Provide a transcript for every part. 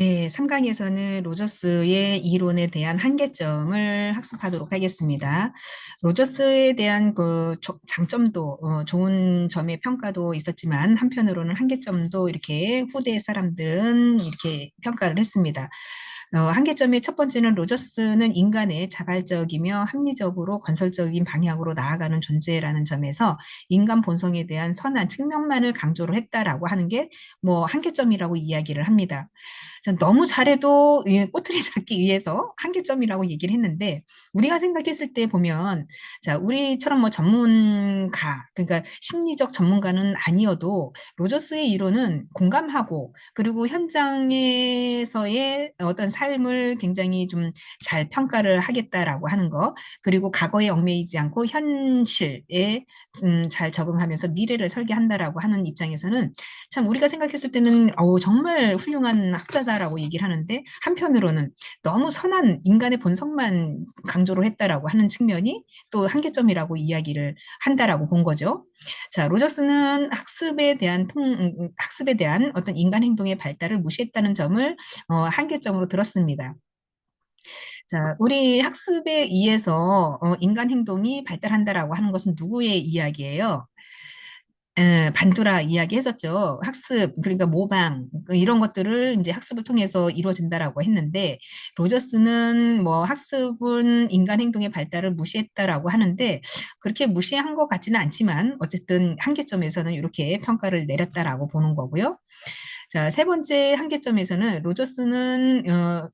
네, 3강에서는 로저스의 이론에 대한 한계점을 학습하도록 하겠습니다. 로저스에 대한 장점도, 좋은 점의 평가도 있었지만, 한편으로는 한계점도 이렇게 후대 사람들은 이렇게 평가를 했습니다. 한계점의 첫 번째는 로저스는 인간의 자발적이며 합리적으로 건설적인 방향으로 나아가는 존재라는 점에서 인간 본성에 대한 선한 측면만을 강조를 했다라고 하는 게 뭐 한계점이라고 이야기를 합니다. 너무 잘해도 꼬투리 잡기 위해서 한계점이라고 얘기를 했는데 우리가 생각했을 때 보면 자 우리처럼 뭐 전문가 그러니까 심리적 전문가는 아니어도 로저스의 이론은 공감하고 그리고 현장에서의 어떤 삶을 굉장히 좀 잘 평가를 하겠다라고 하는 거 그리고 과거에 얽매이지 않고 현실에 잘 적응하면서 미래를 설계한다라고 하는 입장에서는 참 우리가 생각했을 때는 정말 훌륭한 학자다라고 얘기를 하는데 한편으로는 너무 선한 인간의 본성만 강조를 했다라고 하는 측면이 또 한계점이라고 이야기를 한다라고 본 거죠. 자, 로저스는 학습에 대한 어떤 인간 행동의 발달을 무시했다는 점을 한계점으로 들었습니다. 자, 우리 학습에 의해서 인간 행동이 발달한다라고 하는 것은 누구의 이야기예요? 반두라 이야기 했었죠. 학습, 그러니까 모방, 이런 것들을 이제 학습을 통해서 이루어진다라고 했는데, 로저스는 뭐 학습은 인간 행동의 발달을 무시했다라고 하는데, 그렇게 무시한 것 같지는 않지만, 어쨌든 한계점에서는 이렇게 평가를 내렸다라고 보는 거고요. 자, 세 번째 한계점에서는 로저스는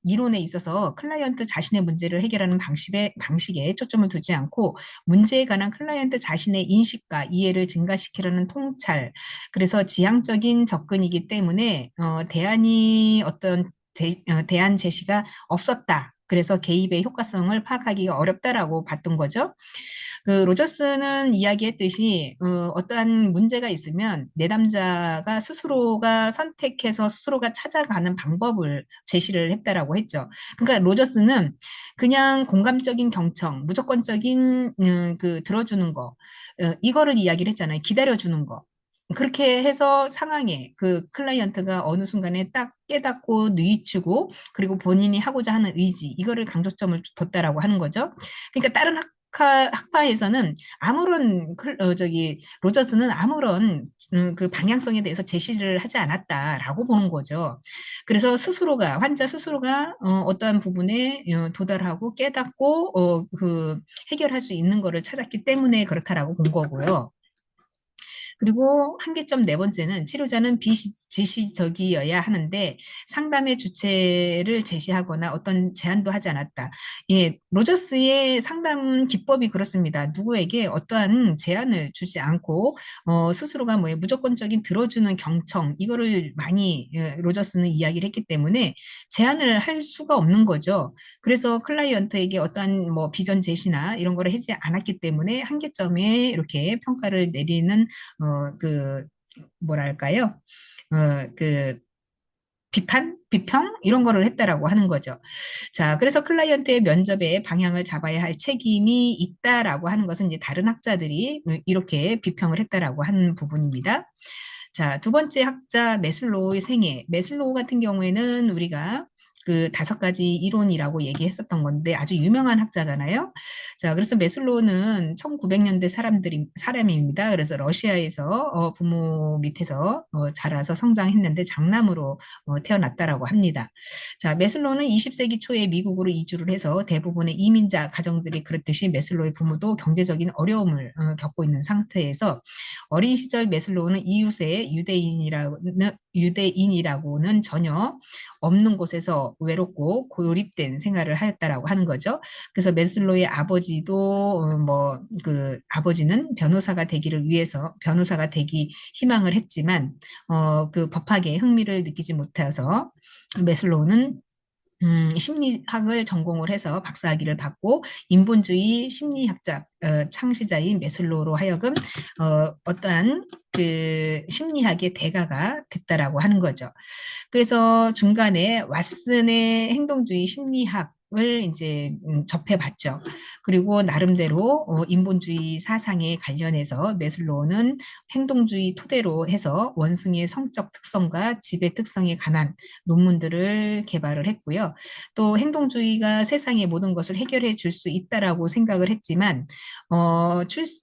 이론에 있어서 클라이언트 자신의 문제를 해결하는 방식에 초점을 두지 않고 문제에 관한 클라이언트 자신의 인식과 이해를 증가시키려는 통찰, 그래서 지향적인 접근이기 때문에 대안이 대안 제시가 없었다. 그래서 개입의 효과성을 파악하기가 어렵다라고 봤던 거죠. 그 로저스는 이야기했듯이 어떠한 문제가 있으면 내담자가 스스로가 선택해서 스스로가 찾아가는 방법을 제시를 했다라고 했죠. 그러니까 로저스는 그냥 공감적인 경청, 무조건적인 그 들어주는 거, 이거를 이야기를 했잖아요. 기다려주는 거. 그렇게 해서 상황에 그 클라이언트가 어느 순간에 딱 깨닫고 누이치고 그리고 본인이 하고자 하는 의지 이거를 강조점을 뒀다라고 하는 거죠. 그러니까 다른 학파에서는 아무런 로저스는 아무런 그 방향성에 대해서 제시를 하지 않았다라고 보는 거죠. 그래서 환자 스스로가 어떠한 부분에 도달하고 깨닫고 그 해결할 수 있는 거를 찾았기 때문에 그렇다라고 본 거고요. 그리고 한계점 네 번째는 치료자는 비지시적이어야 하는데 상담의 주체를 제시하거나 어떤 제안도 하지 않았다. 예, 로저스의 상담 기법이 그렇습니다. 누구에게 어떠한 제안을 주지 않고 스스로가 뭐 무조건적인 들어주는 경청 이거를 많이 로저스는 이야기를 했기 때문에 제안을 할 수가 없는 거죠. 그래서 클라이언트에게 어떠한 뭐 비전 제시나 이런 거를 하지 않았기 때문에 한계점에 이렇게 평가를 내리는 그, 뭐랄까요? 그, 비평? 이런 거를 했다라고 하는 거죠. 자, 그래서 클라이언트의 면접에 방향을 잡아야 할 책임이 있다라고 하는 것은 이제 다른 학자들이 이렇게 비평을 했다라고 하는 부분입니다. 자, 두 번째 학자 메슬로우의 생애. 메슬로우 같은 경우에는 우리가 그 다섯 가지 이론이라고 얘기했었던 건데 아주 유명한 학자잖아요. 자, 그래서 메슬로우는 1900년대 사람입니다. 그래서 러시아에서 부모 밑에서 자라서 성장했는데 장남으로 태어났다라고 합니다. 자, 메슬로우는 20세기 초에 미국으로 이주를 해서 대부분의 이민자 가정들이 그렇듯이 메슬로우의 부모도 경제적인 어려움을 겪고 있는 상태에서 어린 시절 메슬로우는 이웃의 유대인이라고는 전혀 없는 곳에서 외롭고 고립된 생활을 하였다라고 하는 거죠. 그래서 메슬로우의 아버지도 그 아버지는 변호사가 되기 희망을 했지만 그 법학에 흥미를 느끼지 못해서 메슬로우는 심리학을 전공을 해서 박사학위를 받고 인본주의 심리학자 창시자인 메슬로우로 하여금 어떠한 그 심리학의 대가가 됐다라고 하는 거죠. 그래서 중간에 왓슨의 행동주의 심리학 책을 이제 접해봤죠. 그리고 나름대로 인본주의 사상에 관련해서 매슬로우는 행동주의 토대로 해서 원숭이의 성적 특성과 지배 특성에 관한 논문들을 개발을 했고요. 또 행동주의가 세상의 모든 것을 해결해 줄 수 있다라고 생각을 했지만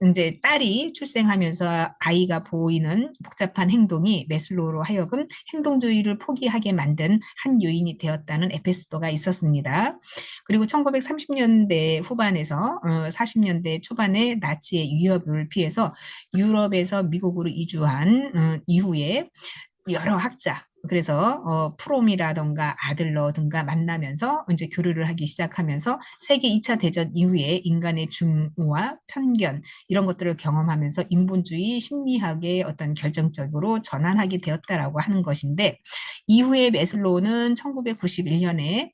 이제 딸이 출생하면서 아이가 보이는 복잡한 행동이 매슬로우로 하여금 행동주의를 포기하게 만든 한 요인이 되었다는 에피소드가 있었습니다. 그리고 1930년대 후반에서 40년대 초반에 나치의 위협을 피해서 유럽에서 미국으로 이주한 이후에 여러 학자, 그래서 프롬이라던가 아들러 등과 만나면서 이제 교류를 하기 시작하면서 세계 2차 대전 이후에 인간의 중우와 편견 이런 것들을 경험하면서 인본주의 심리학의 어떤 결정적으로 전환하게 되었다라고 하는 것인데, 이후에 매슬로우는 1991년에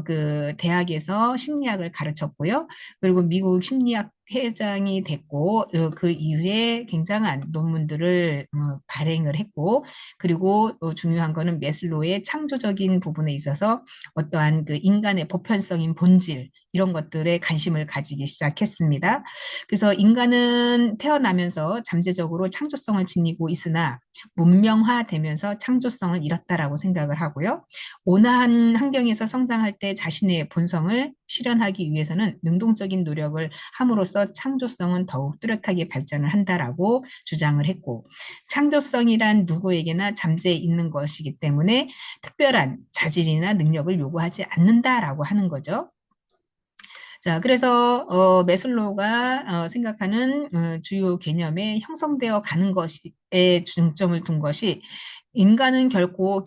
그 대학에서 심리학을 가르쳤고요. 그리고 미국 심리학 회장이 됐고 그 이후에 굉장한 논문들을 발행을 했고, 그리고 중요한 거는 매슬로우의 창조적인 부분에 있어서 어떠한 그 인간의 보편성인 본질 이런 것들에 관심을 가지기 시작했습니다. 그래서 인간은 태어나면서 잠재적으로 창조성을 지니고 있으나 문명화되면서 창조성을 잃었다라고 생각을 하고요. 온화한 환경에서 성장할 때 자신의 본성을 실현하기 위해서는 능동적인 노력을 함으로써 창조성은 더욱 뚜렷하게 발전을 한다라고 주장을 했고, 창조성이란 누구에게나 잠재해 있는 것이기 때문에 특별한 자질이나 능력을 요구하지 않는다라고 하는 거죠. 자, 그래서 매슬로우가 생각하는 주요 개념에 형성되어 가는 것에 중점을 둔 것이, 인간은 결코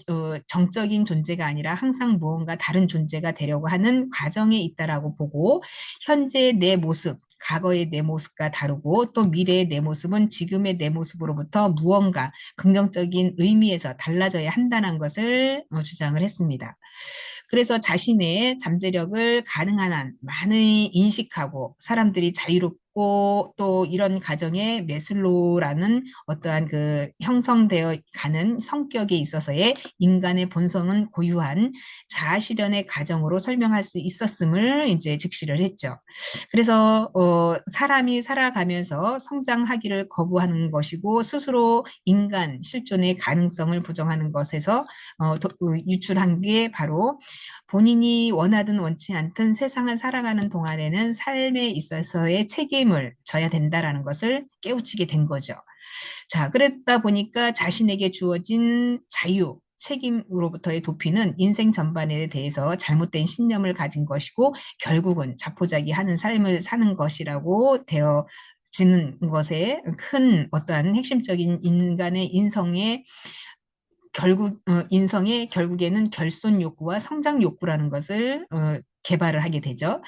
정적인 존재가 아니라 항상 무언가 다른 존재가 되려고 하는 과정에 있다라고 보고, 현재의 내 모습, 과거의 내 모습과 다르고 또 미래의 내 모습은 지금의 내 모습으로부터 무언가 긍정적인 의미에서 달라져야 한다는 것을 주장을 했습니다. 그래서 자신의 잠재력을 가능한 한 많이 인식하고 사람들이 자유롭고 또 이런 가정에 매슬로우라는 어떠한 그 형성되어 가는 성격에 있어서의 인간의 본성은 고유한 자아실현의 과정으로 설명할 수 있었음을 이제 직시를 했죠. 그래서 사람이 살아가면서 성장하기를 거부하는 것이고 스스로 인간 실존의 가능성을 부정하는 것에서 유출한 게 바로 본인이 원하든 원치 않든 세상을 살아가는 동안에는 삶에 있어서의 책임을 져야 된다라는 것을 깨우치게 된 거죠. 자, 그랬다 보니까 자신에게 주어진 자유, 책임으로부터의 도피는 인생 전반에 대해서 잘못된 신념을 가진 것이고 결국은 자포자기하는 삶을 사는 것이라고 되어지는 것에 큰 어떠한 핵심적인 인간의 인성의 인성의 결국에는 결손 욕구와 성장 욕구라는 것을 개발을 하게 되죠.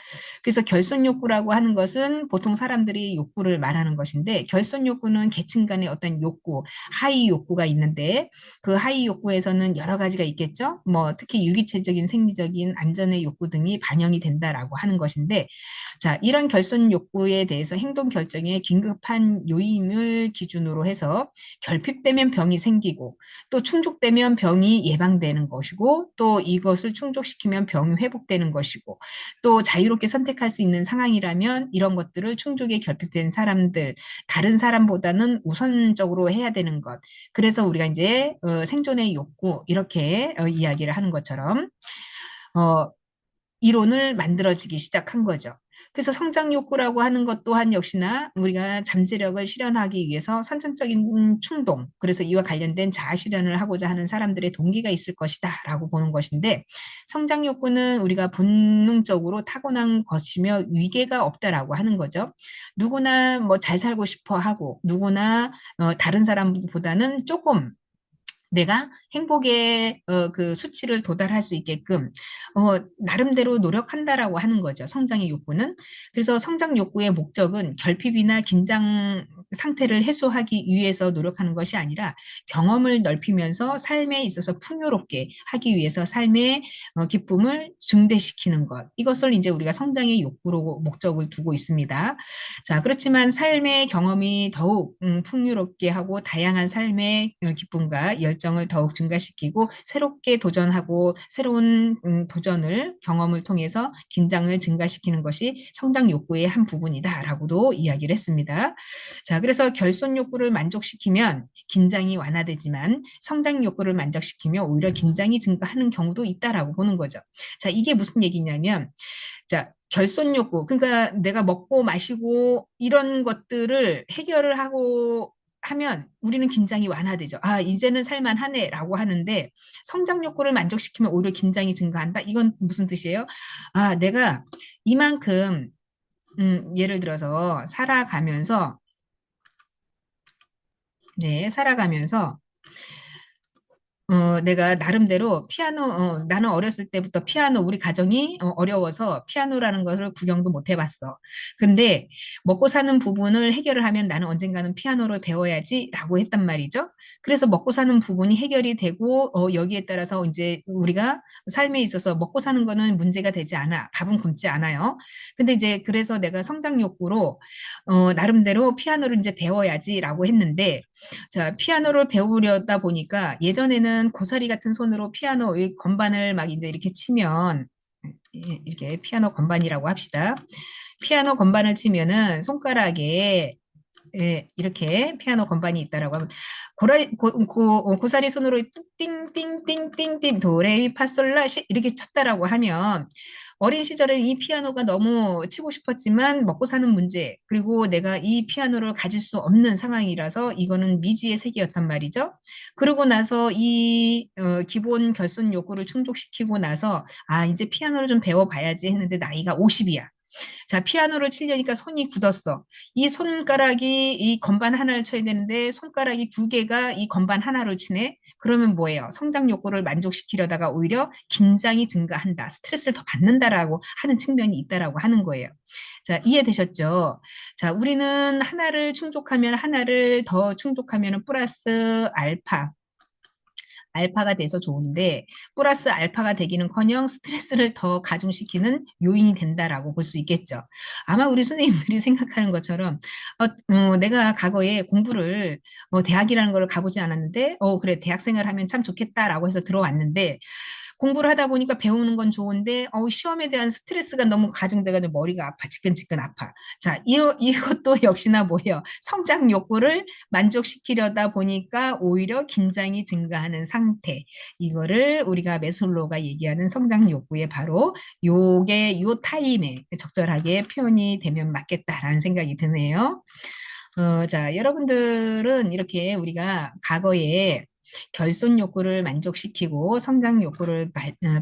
그래서 결손 욕구라고 하는 것은 보통 사람들이 욕구를 말하는 것인데, 결손 욕구는 계층 간의 어떤 욕구, 하위 욕구가 있는데 그 하위 욕구에서는 여러 가지가 있겠죠. 뭐 특히 유기체적인 생리적인 안전의 욕구 등이 반영이 된다라고 하는 것인데, 자, 이런 결손 욕구에 대해서 행동 결정에 긴급한 요인을 기준으로 해서 결핍되면 병이 생기고 또 충족되면 병이 예방되는 것이고 또 이것을 충족시키면 병이 회복되는 것이고 또 자유롭게 선택할 수 있는 상황이라면 이런 것들을 충족에 결핍된 사람들, 다른 사람보다는 우선적으로 해야 되는 것. 그래서 우리가 이제 생존의 욕구 이렇게 이야기를 하는 것처럼 어, 이론을 만들어지기 시작한 거죠. 그래서 성장 욕구라고 하는 것 또한 역시나 우리가 잠재력을 실현하기 위해서 선천적인 충동, 그래서 이와 관련된 자아 실현을 하고자 하는 사람들의 동기가 있을 것이다라고 보는 것인데, 성장 욕구는 우리가 본능적으로 타고난 것이며 위계가 없다라고 하는 거죠. 누구나 뭐 잘 살고 싶어 하고 누구나 다른 사람보다는 조금 내가 행복의 그 수치를 도달할 수 있게끔 나름대로 노력한다라고 하는 거죠. 성장의 욕구는. 그래서 성장 욕구의 목적은 결핍이나 긴장 상태를 해소하기 위해서 노력하는 것이 아니라 경험을 넓히면서 삶에 있어서 풍요롭게 하기 위해서 삶의 기쁨을 증대시키는 것. 이것을 이제 우리가 성장의 욕구로 목적을 두고 있습니다. 자, 그렇지만 삶의 경험이 더욱 풍요롭게 하고 다양한 삶의 기쁨과 열정 열정을 더욱 증가시키고 새롭게 도전하고 새로운 도전을 경험을 통해서 긴장을 증가시키는 것이 성장 욕구의 한 부분이다라고도 이야기를 했습니다. 자, 그래서 결손 욕구를 만족시키면 긴장이 완화되지만 성장 욕구를 만족시키며 오히려 긴장이 증가하는 경우도 있다라고 보는 거죠. 자, 이게 무슨 얘기냐면 자, 결손 욕구. 그러니까 내가 먹고 마시고 이런 것들을 해결을 하고 하면 우리는 긴장이 완화되죠. 아, 이제는 살만하네라고 하는데 성장 욕구를 만족시키면 오히려 긴장이 증가한다. 이건 무슨 뜻이에요? 아, 내가 이만큼 예를 들어서 살아가면서 네, 살아가면서 내가 나름대로 나는 어렸을 때부터 피아노, 우리 가정이 어려워서 피아노라는 것을 구경도 못 해봤어. 근데 먹고 사는 부분을 해결을 하면 나는 언젠가는 피아노를 배워야지라고 했단 말이죠. 그래서 먹고 사는 부분이 해결이 되고, 여기에 따라서 이제 우리가 삶에 있어서 먹고 사는 거는 문제가 되지 않아. 밥은 굶지 않아요. 근데 이제 그래서 내가 성장 욕구로, 나름대로 피아노를 이제 배워야지라고 했는데, 자, 피아노를 배우려다 보니까 예전에는 고사리 같은 손으로 피아노 이 건반을 막 이제 이렇게 치면 이렇게 피아노 건반이라고 합시다. 피아노 건반을 치면은 손가락에 이렇게 피아노 건반이 있다라고 하면 고사리 손으로 띵띵띵띵띵 도레미파솔라시 이렇게 쳤다라고 하면 어린 시절에 이 피아노가 너무 치고 싶었지만 먹고 사는 문제 그리고 내가 이 피아노를 가질 수 없는 상황이라서 이거는 미지의 세계였단 말이죠. 그러고 나서 이 기본 결손 욕구를 충족시키고 나서 아 이제 피아노를 좀 배워봐야지 했는데 나이가 50이야. 자, 피아노를 치려니까 손이 굳었어. 이 손가락이 이 건반 하나를 쳐야 되는데 손가락이 두 개가 이 건반 하나를 치네? 그러면 뭐예요? 성장 욕구를 만족시키려다가 오히려 긴장이 증가한다. 스트레스를 더 받는다라고 하는 측면이 있다라고 하는 거예요. 자, 이해되셨죠? 자, 우리는 하나를 충족하면 하나를 더 충족하면 플러스 알파가 돼서 좋은데 플러스 알파가 되기는커녕 스트레스를 더 가중시키는 요인이 된다라고 볼 수 있겠죠. 아마 우리 선생님들이 생각하는 것처럼 내가 과거에 공부를 대학이라는 걸 가보지 않았는데 그래 대학생을 하면 참 좋겠다라고 해서 들어왔는데 공부를 하다 보니까 배우는 건 좋은데 시험에 대한 스트레스가 너무 가중돼가지고 머리가 아파 지끈지끈 아파. 자, 이것도 역시나 뭐예요? 성장 욕구를 만족시키려다 보니까 오히려 긴장이 증가하는 상태. 이거를 우리가 메슬로우가 얘기하는 성장 욕구에 바로 요게 요 타임에 적절하게 표현이 되면 맞겠다라는 생각이 드네요. 자, 여러분들은 이렇게 우리가 과거에 결손 욕구를 만족시키고 성장 욕구를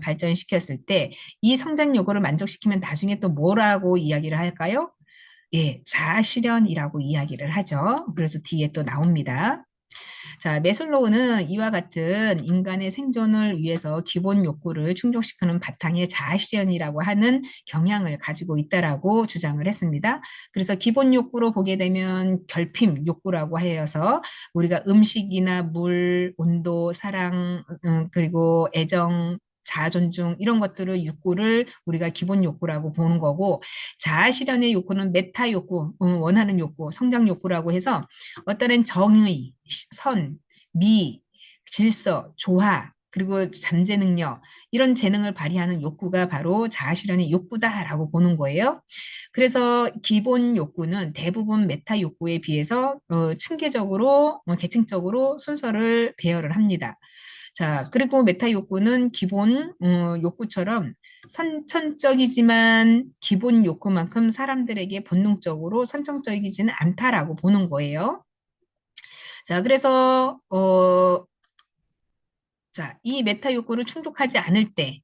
발전시켰을 때 이 성장 욕구를 만족시키면 나중에 또 뭐라고 이야기를 할까요? 예, 자아실현이라고 이야기를 하죠. 그래서 뒤에 또 나옵니다. 자, 메슬로우는 이와 같은 인간의 생존을 위해서 기본 욕구를 충족시키는 바탕에 자아실현이라고 하는 경향을 가지고 있다라고 주장을 했습니다. 그래서 기본 욕구로 보게 되면 결핍 욕구라고 하여서 우리가 음식이나 물, 온도, 사랑, 그리고 애정, 자아 존중 이런 것들을 욕구를 우리가 기본 욕구라고 보는 거고 자아 실현의 욕구는 메타 욕구, 원하는 욕구, 성장 욕구라고 해서 어떤 정의, 선, 미, 질서, 조화, 그리고 잠재 능력 이런 재능을 발휘하는 욕구가 바로 자아 실현의 욕구다라고 보는 거예요. 그래서 기본 욕구는 대부분 메타 욕구에 비해서 층계적으로 계층적으로 순서를 배열을 합니다. 자, 그리고 메타 욕구는 기본 욕구처럼 선천적이지만 기본 욕구만큼 사람들에게 본능적으로 선천적이지는 않다라고 보는 거예요. 자, 그래서 자, 이 메타 욕구를 충족하지 않을 때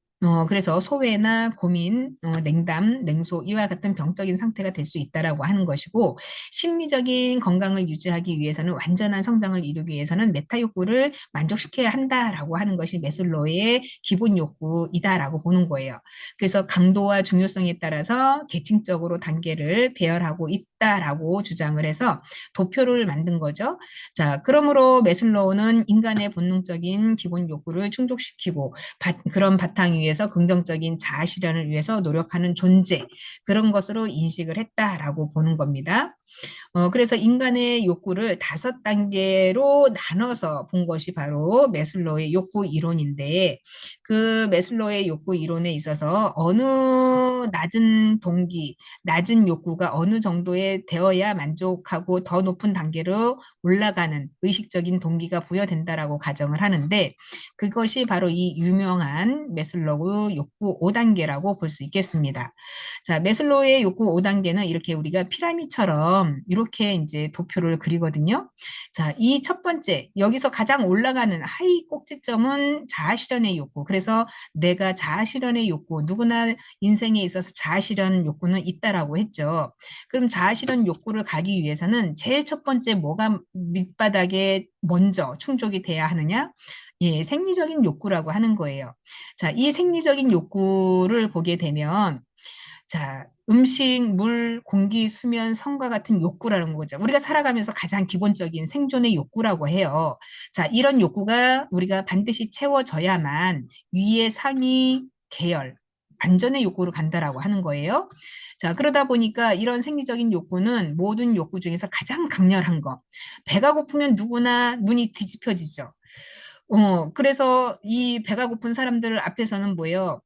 그래서 소외나 고민, 냉담, 냉소 이와 같은 병적인 상태가 될 수 있다라고 하는 것이고 심리적인 건강을 유지하기 위해서는 완전한 성장을 이루기 위해서는 메타 욕구를 만족시켜야 한다라고 하는 것이 메슬로우의 기본 욕구이다라고 보는 거예요. 그래서 강도와 중요성에 따라서 계층적으로 단계를 배열하고 있다라고 주장을 해서 도표를 만든 거죠. 자, 그러므로 메슬로우는 인간의 본능적인 기본 욕구를 충족시키고 그런 바탕 위에서 긍정적인 자아 실현을 위해서 노력하는 존재 그런 것으로 인식을 했다라고 보는 겁니다. 그래서 인간의 욕구를 5단계로 나눠서 본 것이 바로 매슬로우의 욕구 이론인데, 그 매슬로우의 욕구 이론에 있어서 어느 낮은 동기, 낮은 욕구가 어느 정도에 되어야 만족하고 더 높은 단계로 올라가는 의식적인 동기가 부여된다라고 가정을 하는데, 그것이 바로 이 유명한 매슬로우 욕구 5단계라고 볼 수 있겠습니다. 자, 매슬로우의 욕구 5단계는 이렇게 우리가 피라미처럼 이렇게 이제 도표를 그리거든요. 자, 이 첫 번째, 여기서 가장 올라가는 하위 꼭지점은 자아실현의 욕구. 그래서 내가 자아실현의 욕구, 누구나 인생에 있어서 자아실현 욕구는 있다라고 했죠. 그럼 자아실현 욕구를 가기 위해서는 제일 첫 번째 뭐가 밑바닥에 먼저 충족이 돼야 하느냐? 예, 생리적인 욕구라고 하는 거예요. 자, 이 생리적인 욕구를 보게 되면 자, 음식, 물, 공기, 수면, 성과 같은 욕구라는 거죠. 우리가 살아가면서 가장 기본적인 생존의 욕구라고 해요. 자, 이런 욕구가 우리가 반드시 채워져야만 위의 상위 계열, 안전의 욕구로 간다라고 하는 거예요. 자, 그러다 보니까 이런 생리적인 욕구는 모든 욕구 중에서 가장 강렬한 거. 배가 고프면 누구나 눈이 뒤집혀지죠. 그래서 이 배가 고픈 사람들 앞에서는 뭐예요?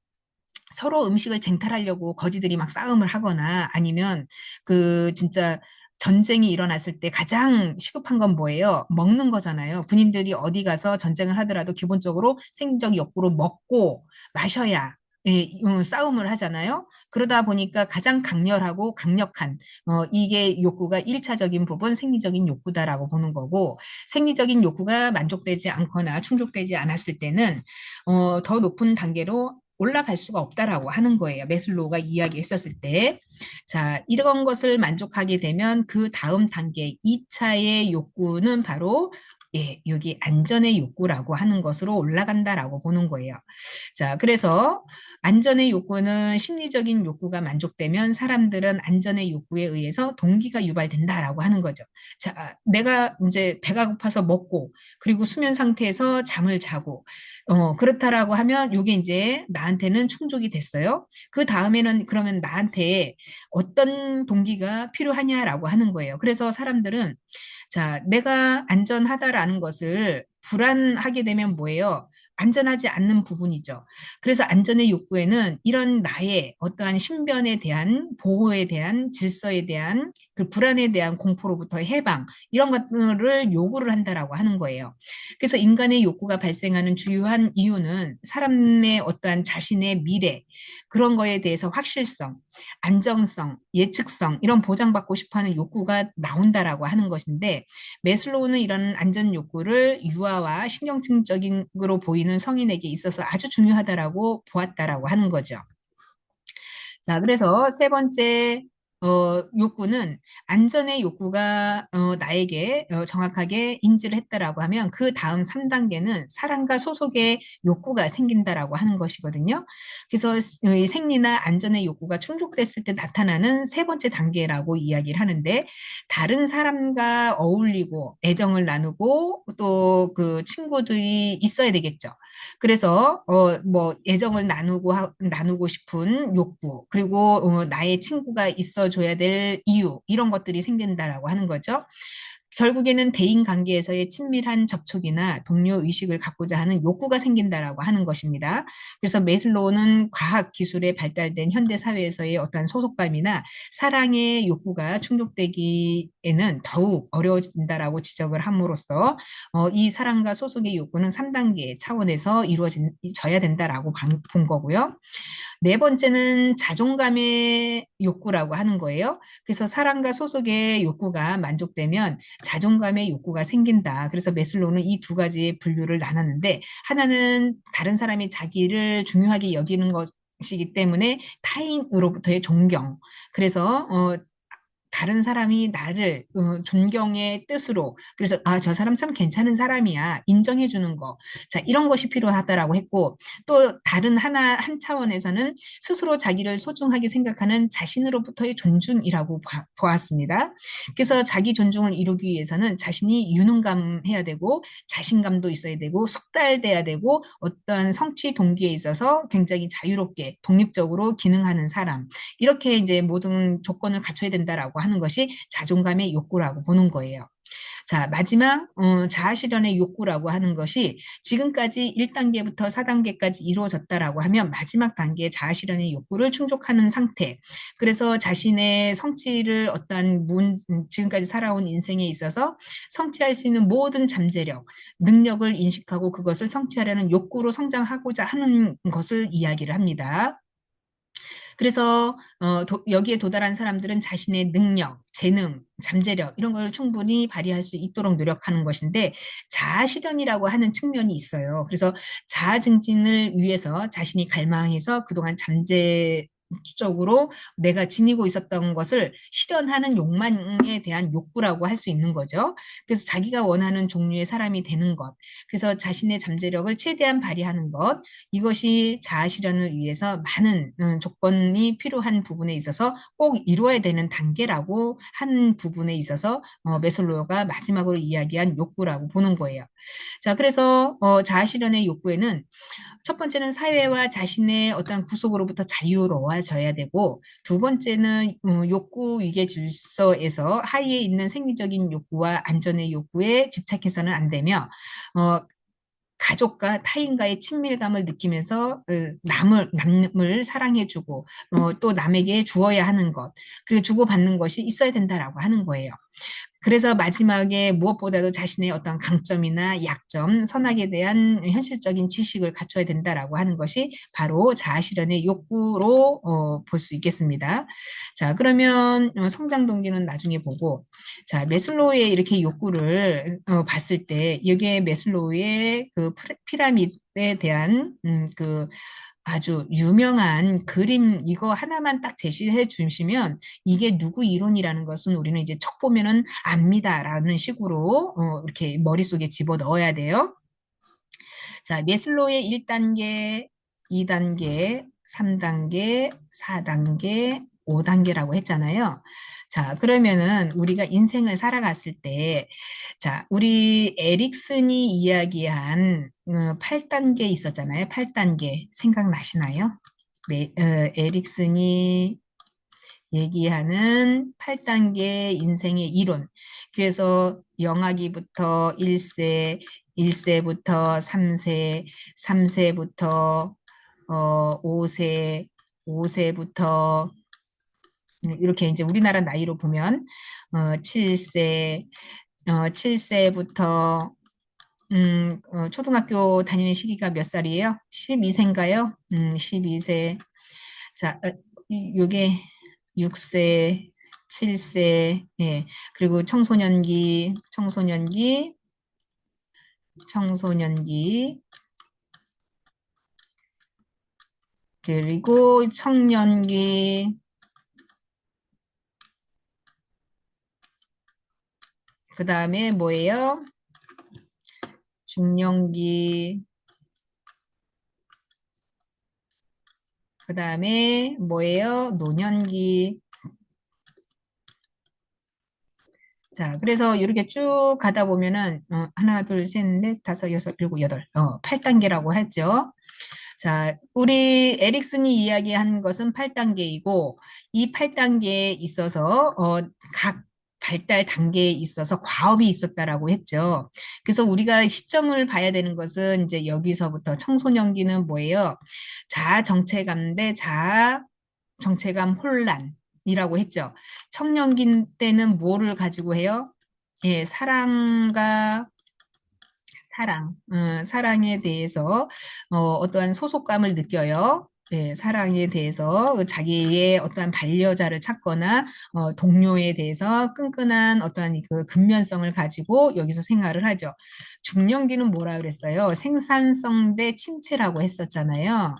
서로 음식을 쟁탈하려고 거지들이 막 싸움을 하거나 아니면 그 진짜 전쟁이 일어났을 때 가장 시급한 건 뭐예요? 먹는 거잖아요. 군인들이 어디 가서 전쟁을 하더라도 기본적으로 생리적 욕구로 먹고 마셔야 예, 싸움을 하잖아요. 그러다 보니까 가장 강렬하고 강력한 이게 욕구가 1차적인 부분 생리적인 욕구다라고 보는 거고 생리적인 욕구가 만족되지 않거나 충족되지 않았을 때는 더 높은 단계로 올라갈 수가 없다라고 하는 거예요. 매슬로우가 이야기했었을 때. 자, 이런 것을 만족하게 되면 그 다음 단계 2차의 욕구는 바로 예, 여기 안전의 욕구라고 하는 것으로 올라간다라고 보는 거예요. 자, 그래서 안전의 욕구는 심리적인 욕구가 만족되면 사람들은 안전의 욕구에 의해서 동기가 유발된다라고 하는 거죠. 자, 내가 이제 배가 고파서 먹고 그리고 수면 상태에서 잠을 자고 그렇다라고 하면 이게 이제 나한테는 충족이 됐어요. 그 다음에는 그러면 나한테 어떤 동기가 필요하냐라고 하는 거예요. 그래서 사람들은 자, 내가 안전하다라는 것을 불안하게 되면 뭐예요? 안전하지 않는 부분이죠. 그래서 안전의 욕구에는 이런 나의 어떠한 신변에 대한 보호에 대한 질서에 대한 그 불안에 대한 공포로부터 해방 이런 것들을 요구를 한다라고 하는 거예요. 그래서 인간의 욕구가 발생하는 주요한 이유는 사람의 어떠한 자신의 미래 그런 거에 대해서 확실성, 안정성, 예측성 이런 보장받고 싶어하는 욕구가 나온다라고 하는 것인데 매슬로우는 이런 안전 욕구를 유아와 신경증적으로 보이는 성인에게 있어서 아주 중요하다라고 보았다라고 하는 거죠. 자, 그래서 세 번째 욕구는 안전의 욕구가 나에게 정확하게 인지를 했다라고 하면 그 다음 3단계는 사랑과 소속의 욕구가 생긴다라고 하는 것이거든요. 그래서 이 생리나 안전의 욕구가 충족됐을 때 나타나는 세 번째 단계라고 이야기를 하는데 다른 사람과 어울리고 애정을 나누고 또 그 친구들이 있어야 되겠죠. 그래서 뭐 애정을 나누고 싶은 욕구 그리고 나의 친구가 있어줘야 될 이유 이런 것들이 생긴다라고 하는 거죠. 결국에는 대인 관계에서의 친밀한 접촉이나 동료 의식을 갖고자 하는 욕구가 생긴다라고 하는 것입니다. 그래서 메슬로우는 과학 기술에 발달된 현대 사회에서의 어떤 소속감이나 사랑의 욕구가 충족되기에는 더욱 어려워진다라고 지적을 함으로써 이 사랑과 소속의 욕구는 3단계 차원에서 이루어져야 된다라고 본 거고요. 네 번째는 자존감의 욕구라고 하는 거예요. 그래서 사랑과 소속의 욕구가 만족되면 자존감의 욕구가 생긴다. 그래서 메슬로우는 이 두 가지의 분류를 나눴는데 하나는 다른 사람이 자기를 중요하게 여기는 것이기 때문에 타인으로부터의 존경. 그래서 다른 사람이 나를 존경의 뜻으로 그래서 아, 저 사람 참 괜찮은 사람이야 인정해 주는 거. 자, 이런 것이 필요하다라고 했고 또 다른 한 차원에서는 스스로 자기를 소중하게 생각하는 자신으로부터의 존중이라고 보았습니다. 그래서 자기 존중을 이루기 위해서는 자신이 유능감해야 되고 자신감도 있어야 되고 숙달돼야 되고 어떤 성취 동기에 있어서 굉장히 자유롭게 독립적으로 기능하는 사람 이렇게 이제 모든 조건을 갖춰야 된다라고 하는 것이 자존감의 욕구라고 보는 거예요. 자, 마지막 자아실현의 욕구라고 하는 것이 지금까지 1단계부터 4단계까지 이루어졌다라고 하면 마지막 단계의 자아실현의 욕구를 충족하는 상태. 그래서 자신의 성취를 어떠한 지금까지 살아온 인생에 있어서 성취할 수 있는 모든 잠재력, 능력을 인식하고 그것을 성취하려는 욕구로 성장하고자 하는 것을 이야기를 합니다. 그래서 여기에 도달한 사람들은 자신의 능력, 재능, 잠재력 이런 걸 충분히 발휘할 수 있도록 노력하는 것인데 자아 실현이라고 하는 측면이 있어요. 그래서 자아 증진을 위해서 자신이 갈망해서 그동안 잠재적으로 내가 지니고 있었던 것을 실현하는 욕망에 대한 욕구라고 할 수 있는 거죠. 그래서 자기가 원하는 종류의 사람이 되는 것, 그래서 자신의 잠재력을 최대한 발휘하는 것, 이것이 자아 실현을 위해서 많은 조건이 필요한 부분에 있어서 꼭 이루어야 되는 단계라고 한 부분에 있어서 메슬로우가 마지막으로 이야기한 욕구라고 보는 거예요. 자, 그래서 자아 실현의 욕구에는 첫 번째는 사회와 자신의 어떤 구속으로부터 자유로워져야 되고, 두 번째는 욕구 위계 질서에서 하위에 있는 생리적인 욕구와 안전의 욕구에 집착해서는 안 되며, 가족과 타인과의 친밀감을 느끼면서 남을 사랑해주고 또 남에게 주어야 하는 것, 그리고 주고받는 것이 있어야 된다라고 하는 거예요. 그래서 마지막에 무엇보다도 자신의 어떤 강점이나 약점, 선악에 대한 현실적인 지식을 갖춰야 된다라고 하는 것이 바로 자아실현의 욕구로 볼 수 있겠습니다. 자, 그러면 성장 동기는 나중에 보고, 자, 메슬로우의 이렇게 욕구를 봤을 때, 여기에 메슬로우의 그 피라미드에 대한 그 아주 유명한 그림 이거 하나만 딱 제시해 주시면 이게 누구 이론이라는 것은 우리는 이제 척 보면은 압니다라는 식으로 이렇게 머릿속에 집어 넣어야 돼요. 자, 메슬로우의 1단계, 2단계, 3단계, 4단계, 5단계라고 했잖아요. 자, 그러면은 우리가 인생을 살아갔을 때, 자, 우리 에릭슨이 이야기한 8단계 있었잖아요. 8단계 생각나시나요? 에릭슨이 얘기하는 8단계 인생의 이론. 그래서 영아기부터 1세, 1세부터 3세, 3세부터 5세, 5세부터 이렇게 이제 우리나라 나이로 보면 7세, 7세부터 초등학교 다니는 시기가 몇 살이에요? 12세인가요? 12세. 자, 요게 6세, 7세, 예. 그리고 청소년기, 청소년기, 청소년기, 그리고 청년기, 그 다음에 뭐예요? 중년기, 그 다음에 뭐예요? 노년기. 자, 그래서 이렇게 쭉 가다 보면은 하나, 둘, 셋, 넷, 다섯, 여섯, 일곱, 여덟, 8단계라고 했죠. 자, 우리 에릭슨이 이야기한 것은 8단계이고 이 8단계에 있어서 각 발달 단계에 있어서 과업이 있었다라고 했죠. 그래서 우리가 시점을 봐야 되는 것은 이제 여기서부터 청소년기는 뭐예요? 자아 정체감 대 자아 정체감 혼란이라고 했죠. 청년기 때는 뭐를 가지고 해요? 예, 사랑에 대해서 어떠한 소속감을 느껴요. 예, 사랑에 대해서 자기의 어떠한 반려자를 찾거나 동료에 대해서 끈끈한 어떠한 그 근면성을 가지고 여기서 생활을 하죠. 중년기는 뭐라 그랬어요? 생산성 대 침체라고 했었잖아요.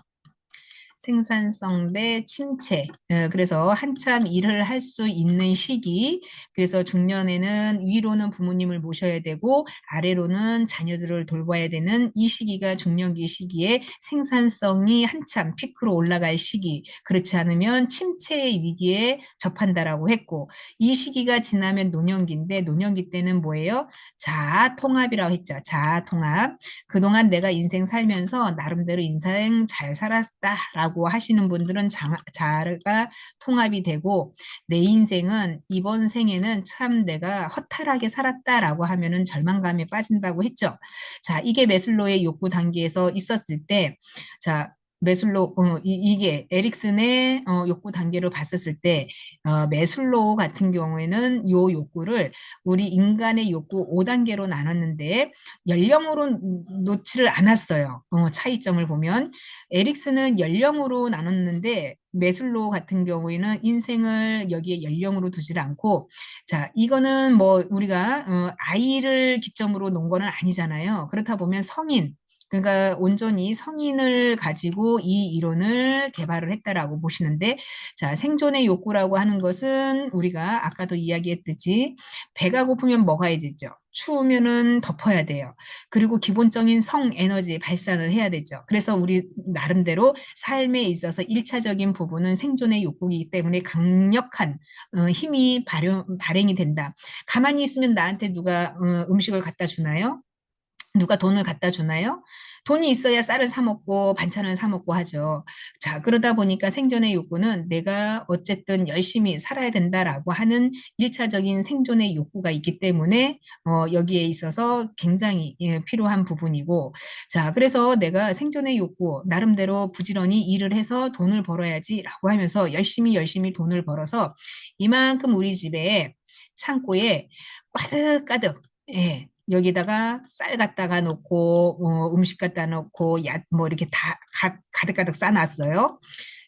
생산성 대 침체. 그래서 한참 일을 할 수 있는 시기. 그래서 중년에는 위로는 부모님을 모셔야 되고 아래로는 자녀들을 돌봐야 되는 이 시기가 중년기 시기에 생산성이 한참 피크로 올라갈 시기. 그렇지 않으면 침체의 위기에 접한다라고 했고 이 시기가 지나면 노년기인데 노년기 때는 뭐예요? 자아 통합이라고 했죠. 자아 통합. 그동안 내가 인생 살면서 나름대로 인생 잘 살았다라고 라고 하시는 분들은 자가 통합이 되고 내 인생은 이번 생에는 참 내가 허탈하게 살았다라고 하면은 절망감에 빠진다고 했죠. 자, 이게 메슬로의 욕구 단계에서 있었을 때, 자, 이게 에릭슨의 욕구 단계로 봤었을 때, 메슬로우 같은 경우에는 요 욕구를 우리 인간의 욕구 5단계로 나눴는데, 연령으로 놓지를 않았어요. 차이점을 보면. 에릭슨은 연령으로 나눴는데, 메슬로우 같은 경우에는 인생을 여기에 연령으로 두질 않고, 자, 이거는 뭐 우리가 아이를 기점으로 놓은 거는 아니잖아요. 그렇다 보면 성인, 그러니까 온전히 성인을 가지고 이 이론을 개발을 했다라고 보시는데, 자, 생존의 욕구라고 하는 것은 우리가 아까도 이야기했듯이 배가 고프면 먹어야 되죠. 추우면은 덮어야 돼요. 그리고 기본적인 성 에너지 발산을 해야 되죠. 그래서 우리 나름대로 삶에 있어서 일차적인 부분은 생존의 욕구이기 때문에 강력한 힘이 발행이 된다. 가만히 있으면 나한테 누가 음식을 갖다 주나요? 누가 돈을 갖다 주나요? 돈이 있어야 쌀을 사 먹고 반찬을 사 먹고 하죠. 자, 그러다 보니까 생존의 욕구는 내가 어쨌든 열심히 살아야 된다라고 하는 일차적인 생존의 욕구가 있기 때문에 여기에 있어서 굉장히 필요한 부분이고, 자, 그래서 내가 생존의 욕구 나름대로 부지런히 일을 해서 돈을 벌어야지라고 하면서 열심히 돈을 벌어서 이만큼 우리 집에 창고에 가득가득, 예, 여기다가 쌀 갖다가 놓고 음식 갖다 놓고 뭐 이렇게 다 가득가득 싸놨어요.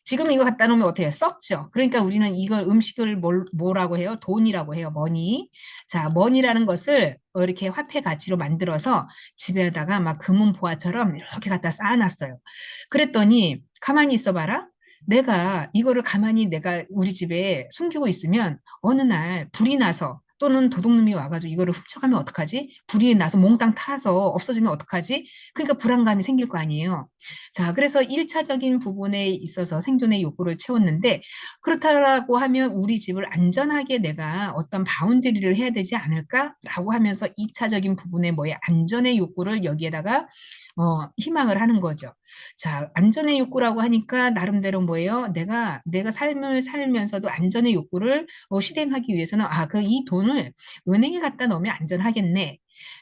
지금 이거 갖다 놓으면 어떻게 해요? 썩죠. 그러니까 우리는 이걸 음식을 뭐라고 해요? 돈이라고 해요. 머니. 자, 머니라는 것을 이렇게 화폐 가치로 만들어서 집에다가 막 금은보화처럼 이렇게 갖다 쌓아놨어요. 그랬더니 가만히 있어봐라. 내가 이거를 가만히 내가 우리 집에 숨기고 있으면 어느 날 불이 나서 또는 도둑놈이 와가지고 이거를 훔쳐가면 어떡하지? 불이 나서 몽땅 타서 없어지면 어떡하지? 그러니까 불안감이 생길 거 아니에요. 자, 그래서 1차적인 부분에 있어서 생존의 욕구를 채웠는데 그렇다고 하면 우리 집을 안전하게 내가 어떤 바운드리를 해야 되지 않을까라고 하면서 2차적인 부분에 뭐에 안전의 욕구를 여기에다가 희망을 하는 거죠. 자, 안전의 욕구라고 하니까 나름대로 뭐예요? 내가 삶을 살면서도 안전의 욕구를 실행하기 위해서는 이 돈을 은행에 갖다 놓으면 안전하겠네.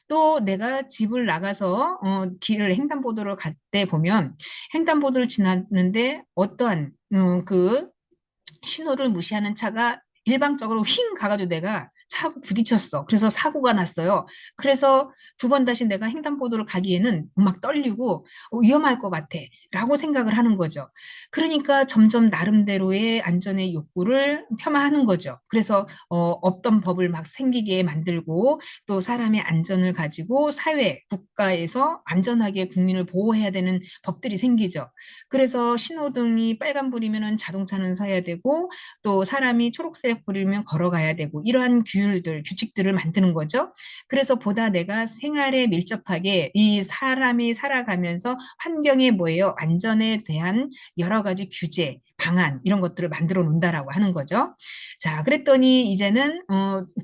또 내가 집을 나가서 길을 횡단보도를 갈 때 보면 횡단보도를 지났는데 어떠한 그 신호를 무시하는 차가 일방적으로 휙 가가지고 내가 차하고 부딪혔어. 그래서 사고가 났어요. 그래서 두 번 다시 내가 횡단보도를 가기에는 막 떨리고 위험할 것 같아. 라고 생각을 하는 거죠. 그러니까 점점 나름대로의 안전의 욕구를 폄하하는 거죠. 그래서 없던 법을 막 생기게 만들고 또 사람의 안전을 가지고 사회, 국가에서 안전하게 국민을 보호해야 되는 법들이 생기죠. 그래서 신호등이 빨간불이면 자동차는 서야 되고 또 사람이 초록색 불이면 걸어가야 되고 이러한 규칙들을 만드는 거죠. 그래서 보다 내가 생활에 밀접하게 이 사람이 살아가면서 환경에 뭐예요? 안전에 대한 여러 가지 규제, 방안 이런 것들을 만들어 놓는다라고 하는 거죠. 자, 그랬더니 이제는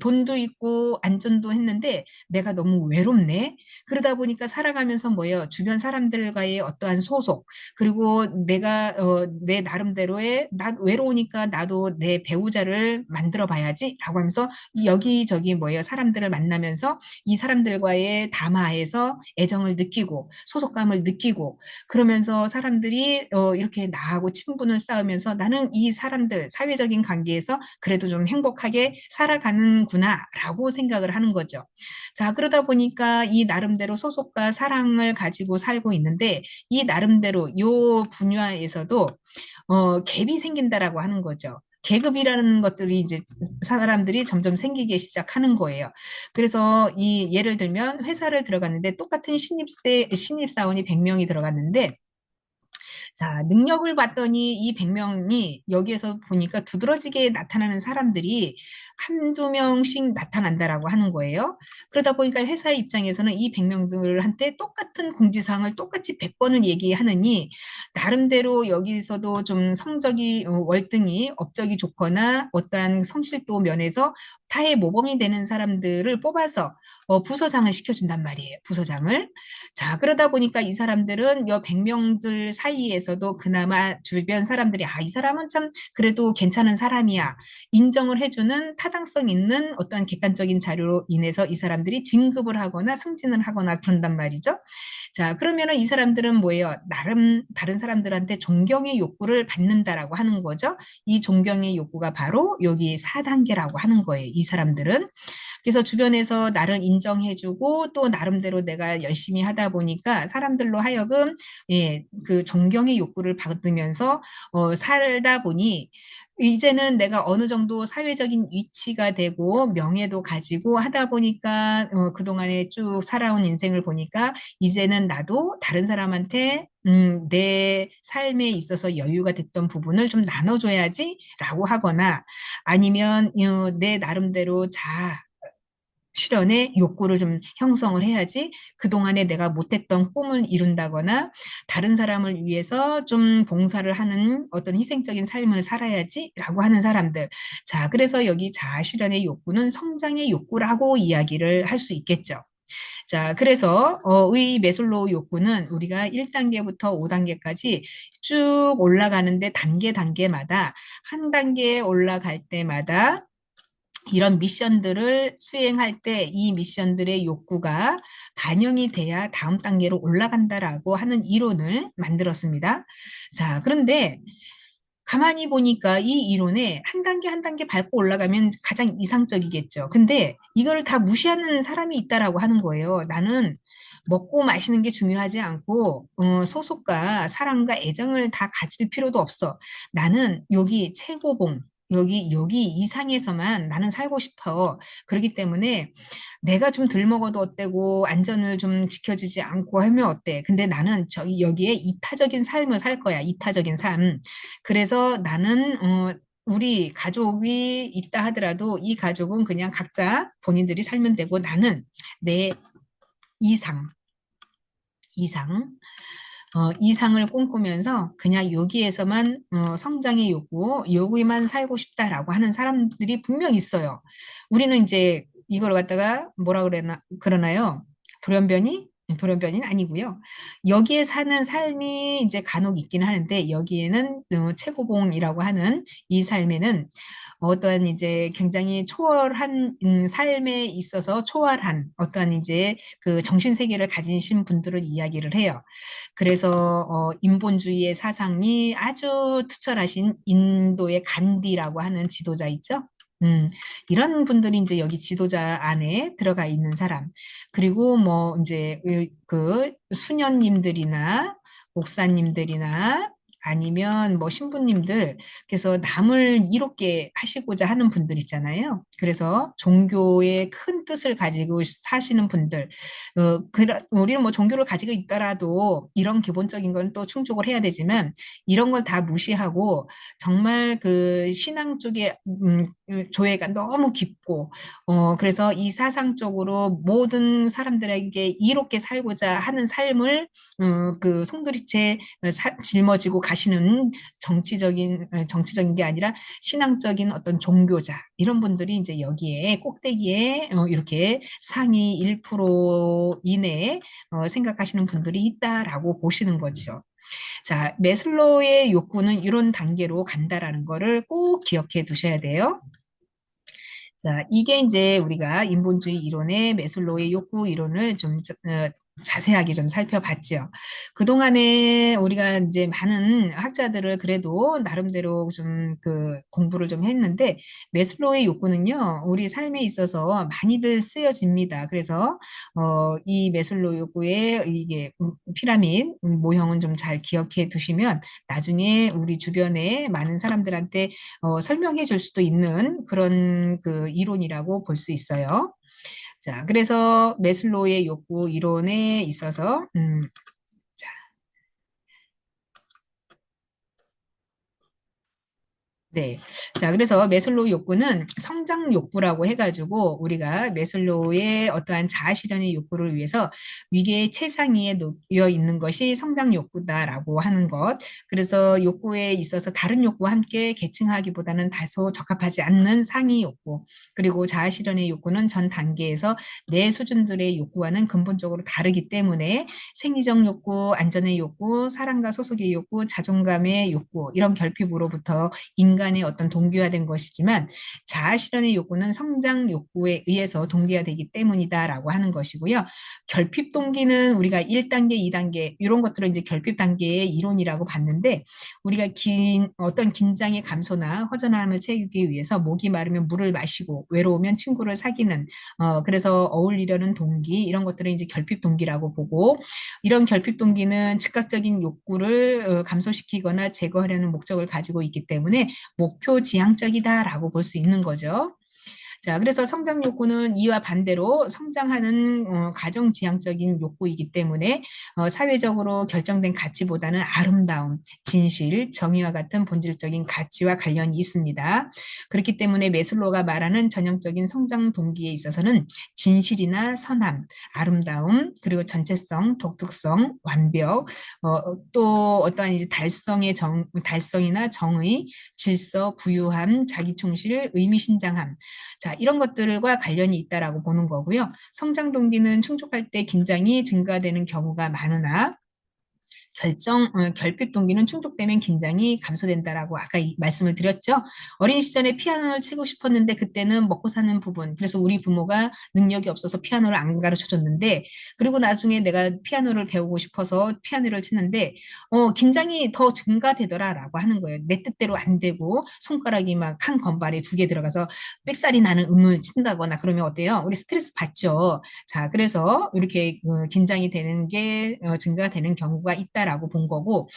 돈도 있고 안전도 했는데 내가 너무 외롭네. 그러다 보니까 살아가면서 뭐예요? 주변 사람들과의 어떠한 소속 그리고 내가 내 나름대로의 외로우니까 나도 내 배우자를 만들어 봐야지라고 하면서 여기저기 뭐예요? 사람들을 만나면서 이 사람들과의 담화에서 애정을 느끼고 소속감을 느끼고 그러면서 사람들이 이렇게 나하고 친분을 쌓으면서 나는 이 사람들 사회적인 관계에서 그래도 좀 행복하게 살아가는구나라고 생각을 하는 거죠. 자, 그러다 보니까 이 나름대로 소속과 사랑을 가지고 살고 있는데 이 나름대로 요 분야에서도 갭이 생긴다라고 하는 거죠. 계급이라는 것들이 이제 사람들이 점점 생기기 시작하는 거예요. 그래서 이 예를 들면 회사를 들어갔는데 똑같은 신입사원이 100명이 들어갔는데 자, 능력을 봤더니 이 100명이 여기에서 보니까 두드러지게 나타나는 사람들이 한두 명씩 나타난다라고 하는 거예요. 그러다 보니까 회사의 입장에서는 이 100명들한테 똑같은 공지사항을 똑같이 100번을 얘기하느니 나름대로 여기서도 좀 성적이 월등히 업적이 좋거나 어떠한 성실도 면에서 타의 모범이 되는 사람들을 뽑아서 부서장을 시켜준단 말이에요. 부서장을. 자, 그러다 보니까 이 사람들은 여 100명들 사이에서도 그나마 주변 사람들이 이 사람은 참 그래도 괜찮은 사람이야. 인정을 해주는 타당성 있는 어떤 객관적인 자료로 인해서 이 사람들이 진급을 하거나 승진을 하거나 그런단 말이죠. 자, 그러면은 이 사람들은 뭐예요? 나름 다른 사람들한테 존경의 욕구를 받는다라고 하는 거죠. 이 존경의 욕구가 바로 여기 4단계라고 하는 거예요. 이 사람들은. 그래서 주변에서 나를 인정해주고 또 나름대로 내가 열심히 하다 보니까 사람들로 하여금 그 존경의 욕구를 받으면서 살다 보니 이제는 내가 어느 정도 사회적인 위치가 되고 명예도 가지고 하다 보니까 그동안에 쭉 살아온 인생을 보니까 이제는 나도 다른 사람한테 내 삶에 있어서 여유가 됐던 부분을 좀 나눠줘야지라고 하거나 아니면 내 나름대로 실현의 욕구를 좀 형성을 해야지 그동안에 내가 못했던 꿈을 이룬다거나 다른 사람을 위해서 좀 봉사를 하는 어떤 희생적인 삶을 살아야지라고 하는 사람들. 자, 그래서 여기 자아 실현의 욕구는 성장의 욕구라고 이야기를 할 수 있겠죠. 자, 그래서 의 메슬로우 욕구는 우리가 1단계부터 5단계까지 쭉 올라가는데 단계마다 한 단계 올라갈 때마다 이런 미션들을 수행할 때 이 미션들의 욕구가 반영이 돼야 다음 단계로 올라간다라고 하는 이론을 만들었습니다. 자, 그런데 가만히 보니까 이 이론에 한 단계 한 단계 밟고 올라가면 가장 이상적이겠죠. 근데 이걸 다 무시하는 사람이 있다라고 하는 거예요. 나는 먹고 마시는 게 중요하지 않고 소속과 사랑과 애정을 다 가질 필요도 없어. 나는 여기 최고봉 여기 이상에서만 나는 살고 싶어. 그렇기 때문에 내가 좀 덜 먹어도 어때고 안전을 좀 지켜주지 않고 하면 어때? 근데 나는 저기 여기에 이타적인 삶을 살 거야. 이타적인 삶. 그래서 나는 우리 가족이 있다 하더라도 이 가족은 그냥 각자 본인들이 살면 되고 나는 내 이상, 이상, 이상을 꿈꾸면서 그냥 여기에서만 성장의 요구에만 살고 싶다라고 하는 사람들이 분명 있어요. 우리는 이제 이걸 갖다가 뭐라 그러나요? 돌연변이? 돌연변이는 아니고요. 여기에 사는 삶이 이제 간혹 있긴 하는데 여기에는 최고봉이라고 하는 이 삶에는 어떠한 이제 굉장히 초월한 삶에 있어서 초월한 어떠한 이제 그 정신 세계를 가지신 분들을 이야기를 해요. 그래서 인본주의의 사상이 아주 투철하신 인도의 간디라고 하는 지도자 있죠? 음, 이런 분들이 이제 여기 지도자 안에 들어가 있는 사람. 그리고 뭐 이제 그 수녀님들이나 목사님들이나 아니면 뭐 신부님들, 그래서 남을 이롭게 하시고자 하는 분들 있잖아요. 그래서 종교의 큰 뜻을 가지고 사시는 분들, 우리는 뭐 종교를 가지고 있더라도 이런 기본적인 건 또 충족을 해야 되지만 이런 걸 다 무시하고 정말 그 신앙 쪽에 조예가 너무 깊고 그래서 이 사상적으로 모든 사람들에게 이롭게 살고자 하는 삶을 그 송두리째 짊어지고 가시는 정치적인 게 아니라 신앙적인 어떤 종교자 이런 분들이 이제 여기에 꼭대기에 이렇게 상위 1% 이내에 생각하시는 분들이 있다라고 보시는 거죠. 자, 메슬로우의 욕구는 이런 단계로 간다라는 거를 꼭 기억해 두셔야 돼요. 자, 이게 이제 우리가 인본주의 이론의 메슬로우의 욕구 이론을 좀 자세하게 좀 살펴봤죠. 그동안에 우리가 이제 많은 학자들을 그래도 나름대로 좀 그 공부를 좀 했는데 메슬로우의 욕구는요, 우리 삶에 있어서 많이들 쓰여집니다. 그래서 이 메슬로우 욕구의 이게 피라미드 모형은 좀 잘 기억해 두시면 나중에 우리 주변에 많은 사람들한테 설명해 줄 수도 있는 그런 그 이론이라고 볼 수 있어요. 자, 그래서 메슬로우의 욕구 이론에 있어서 자, 네. 자, 그래서 매슬로우 욕구는 성장 욕구라고 해가지고 우리가 매슬로우의 어떠한 자아 실현의 욕구를 위해서 위계의 최상위에 놓여 있는 것이 성장 욕구다라고 하는 것. 그래서 욕구에 있어서 다른 욕구와 함께 계층화하기보다는 다소 적합하지 않는 상위 욕구. 그리고 자아 실현의 욕구는 전 단계에서 내 수준들의 욕구와는 근본적으로 다르기 때문에 생리적 욕구, 안전의 욕구, 사랑과 소속의 욕구, 자존감의 욕구 이런 결핍으로부터 인간의 어떤 동기화된 것이지만 자아 실현의 욕구는 성장 욕구에 의해서 동기화되기 때문이다라고 하는 것이고요. 결핍 동기는 우리가 1단계, 2단계 이런 것들은 이제 결핍 단계의 이론이라고 봤는데 우리가 어떤 긴장의 감소나 허전함을 채우기 위해서 목이 마르면 물을 마시고 외로우면 친구를 사귀는 그래서 어울리려는 동기 이런 것들은 이제 결핍 동기라고 보고 이런 결핍 동기는 즉각적인 욕구를 감소시키거나 제거하려는 목적을 가지고 있기 때문에 목표 지향적이다라고 볼 수 있는 거죠. 자, 그래서 성장 욕구는 이와 반대로 성장하는 가정지향적인 욕구이기 때문에 사회적으로 결정된 가치보다는 아름다움, 진실, 정의와 같은 본질적인 가치와 관련이 있습니다. 그렇기 때문에 메슬로가 말하는 전형적인 성장 동기에 있어서는 진실이나 선함, 아름다움, 그리고 전체성, 독특성, 완벽, 또 어떠한 이제 달성이나 정의, 질서, 부유함, 자기충실, 의미신장함, 자, 이런 것들과 관련이 있다라고 보는 거고요. 성장 동기는 충족할 때 긴장이 증가되는 경우가 많으나 결핍 동기는 충족되면 긴장이 감소된다라고 아까 말씀을 드렸죠. 어린 시절에 피아노를 치고 싶었는데 그때는 먹고 사는 부분, 그래서 우리 부모가 능력이 없어서 피아노를 안 가르쳐 줬는데, 그리고 나중에 내가 피아노를 배우고 싶어서 피아노를 치는데, 긴장이 더 증가되더라라고 하는 거예요. 내 뜻대로 안 되고, 손가락이 막 한 건발에 두 개 들어가서 빽살이 나는 음을 친다거나 그러면 어때요? 우리 스트레스 받죠. 자, 그래서 이렇게 긴장이 되는 게 증가되는 경우가 있다라고 본 거고,